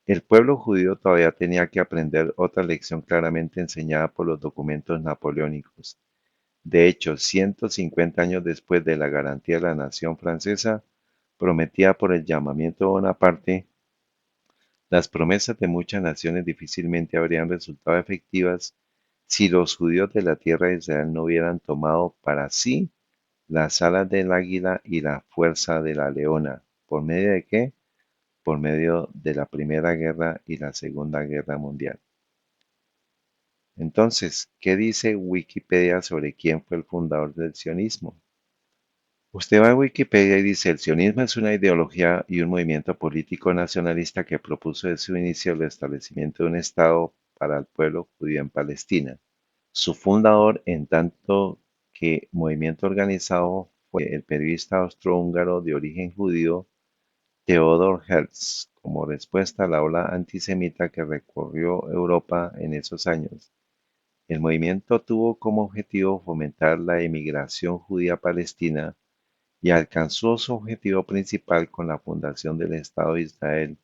el pueblo judío todavía tenía que aprender otra lección claramente enseñada por los documentos napoleónicos. De hecho, 150 años después de la garantía de la nación francesa, prometida por el llamamiento de Bonaparte, las promesas de muchas naciones difícilmente habrían resultado efectivas si los judíos de la tierra de Israel no hubieran tomado para sí las alas del águila y la fuerza de la leona. ¿Por medio de qué? Por medio de la Primera Guerra y la Segunda Guerra Mundial. Entonces, ¿qué dice Wikipedia sobre quién fue el fundador del sionismo? Usted va a Wikipedia y dice: el sionismo es una ideología y un movimiento político nacionalista que propuso desde su inicio el establecimiento de un Estado para el pueblo judío en Palestina. Su fundador, en tanto que movimiento organizado, fue el periodista austrohúngaro de origen judío Theodor Herzl. como respuesta a la ola antisemita que recorrió Europa en esos años. El movimiento tuvo como objetivo fomentar la emigración judía palestina y alcanzó su objetivo principal con la fundación del Estado de Israel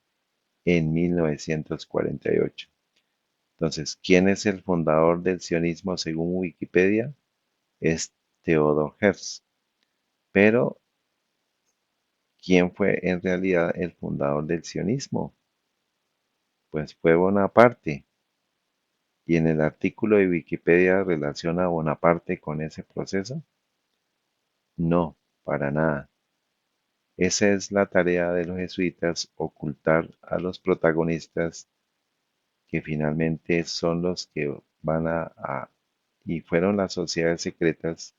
en 1948. Entonces, ¿quién es el fundador del sionismo según Wikipedia? Es Theodor Herzl. Pero, ¿quién fue en realidad el fundador del sionismo? Pues fue Bonaparte. ¿Y en el artículo de Wikipedia relaciona a Bonaparte con ese proceso? No, para nada. Esa es la tarea de los jesuitas, ocultar a los protagonistas que finalmente son los que van y fueron las sociedades secretas,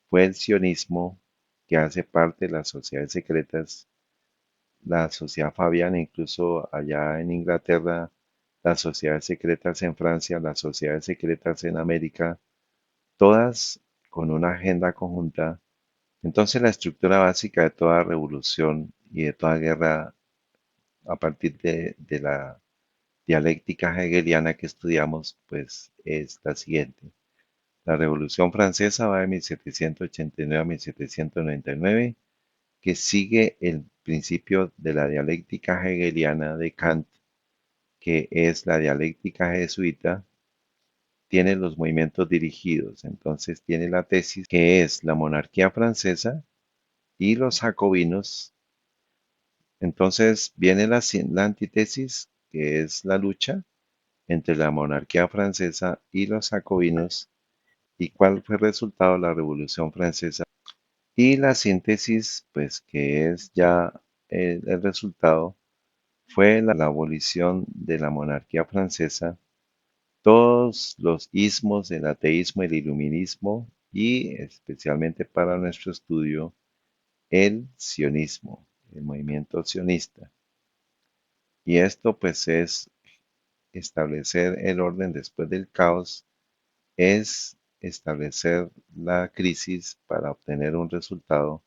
fue el sionismo que hace parte de las sociedades secretas, la sociedad Fabiana, incluso allá en Inglaterra, las sociedades secretas en Francia, las sociedades secretas en América, todas con una agenda conjunta. Entonces la estructura básica de toda revolución y de toda guerra a partir de la dialéctica hegeliana que estudiamos, pues es la siguiente. La Revolución Francesa va de 1789 a 1799, que sigue el principio de la dialéctica hegeliana de Kant, que es la dialéctica jesuita, tiene los movimientos dirigidos. Entonces tiene la tesis que es la monarquía francesa y los jacobinos. Entonces viene la antítesis, que es la lucha entre la monarquía francesa y los jacobinos, y cuál fue el resultado de la Revolución Francesa. Y la síntesis, pues que es ya el resultado, fue la abolición de la monarquía francesa, todos los ismos del ateísmo, el iluminismo y especialmente para nuestro estudio, el sionismo, el movimiento sionista. Y esto pues es establecer el orden después del caos, es establecer la crisis para obtener un resultado,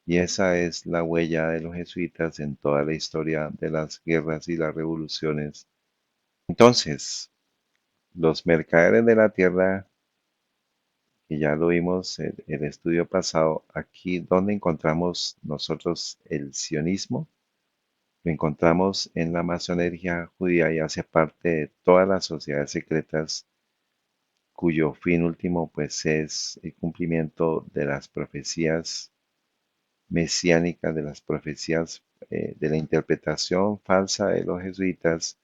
y esa es la huella de los jesuitas en toda la historia de las guerras y las revoluciones. Entonces, los mercaderes de la tierra, que ya lo vimos en el estudio pasado, aquí donde encontramos nosotros el sionismo, lo encontramos en la masonería judía y hace parte de todas las sociedades secretas cuyo fin último pues es el cumplimiento de las profecías mesiánicas, de las profecías de la interpretación falsa de los jesuitas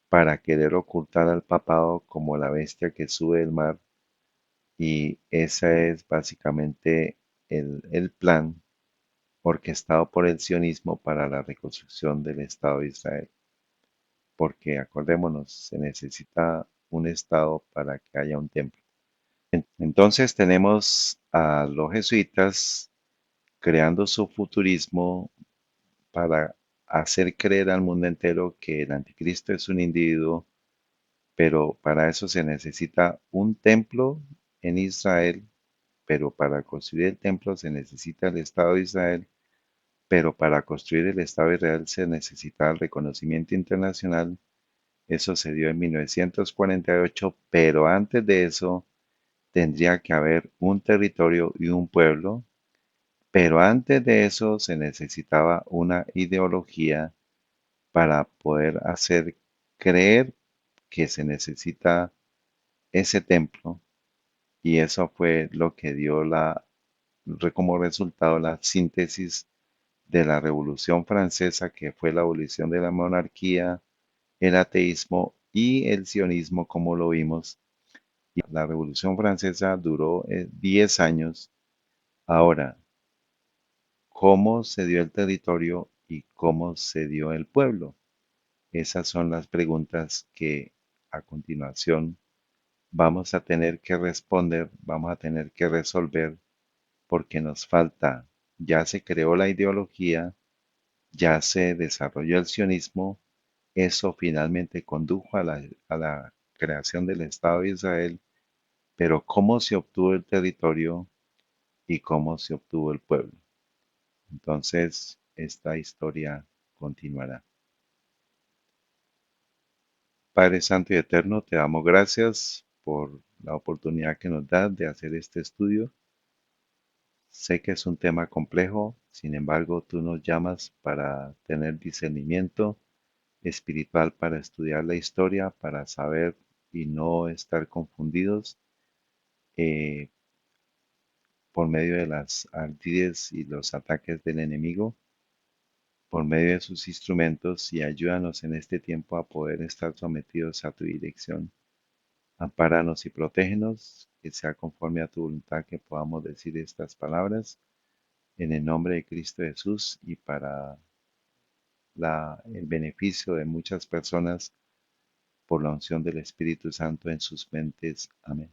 para querer ocultar al papado como la bestia que sube del mar, y ese es básicamente el plan orquestado por el sionismo para la reconstrucción del Estado de Israel, porque acordémonos, se necesita un Estado para que haya un templo. Entonces tenemos a los jesuitas creando su futurismo para hacer creer al mundo entero que el anticristo es un individuo, pero para eso se necesita un templo en Israel, pero para construir el templo se necesita el Estado de Israel, pero para construir el Estado de Israel se necesita el reconocimiento internacional. Eso se dio en 1948, pero antes de eso tendría que haber un territorio y un pueblo, pero antes de eso se necesitaba una ideología para poder hacer creer que se necesita ese templo, y eso fue lo que dio como resultado la síntesis de la Revolución Francesa, que fue la abolición de la monarquía, el ateísmo y el sionismo, como lo vimos. Y la Revolución Francesa duró 10 años. Ahora, ¿cómo se dio el territorio y cómo se dio el pueblo? Esas son las preguntas que a continuación vamos a tener que responder, vamos a tener que resolver, porque nos falta, ya se creó la ideología, ya se desarrolló el sionismo, eso finalmente condujo a la creación del Estado de Israel, pero ¿cómo se obtuvo el territorio y cómo se obtuvo el pueblo? Entonces, esta historia continuará. Padre Santo y Eterno, te damos gracias por la oportunidad que nos das de hacer este estudio. Sé que es un tema complejo, sin embargo, tú nos llamas para tener discernimiento espiritual, para estudiar la historia, para saber y no estar confundidos eh, por medio de las ardides y los ataques del enemigo, por medio de sus instrumentos, y ayúdanos en este tiempo a poder estar sometidos a tu dirección. Ampáranos y protégenos, que sea conforme a tu voluntad que podamos decir estas palabras en el nombre de Cristo Jesús y para el beneficio de muchas personas por la unción del Espíritu Santo en sus mentes. Amén.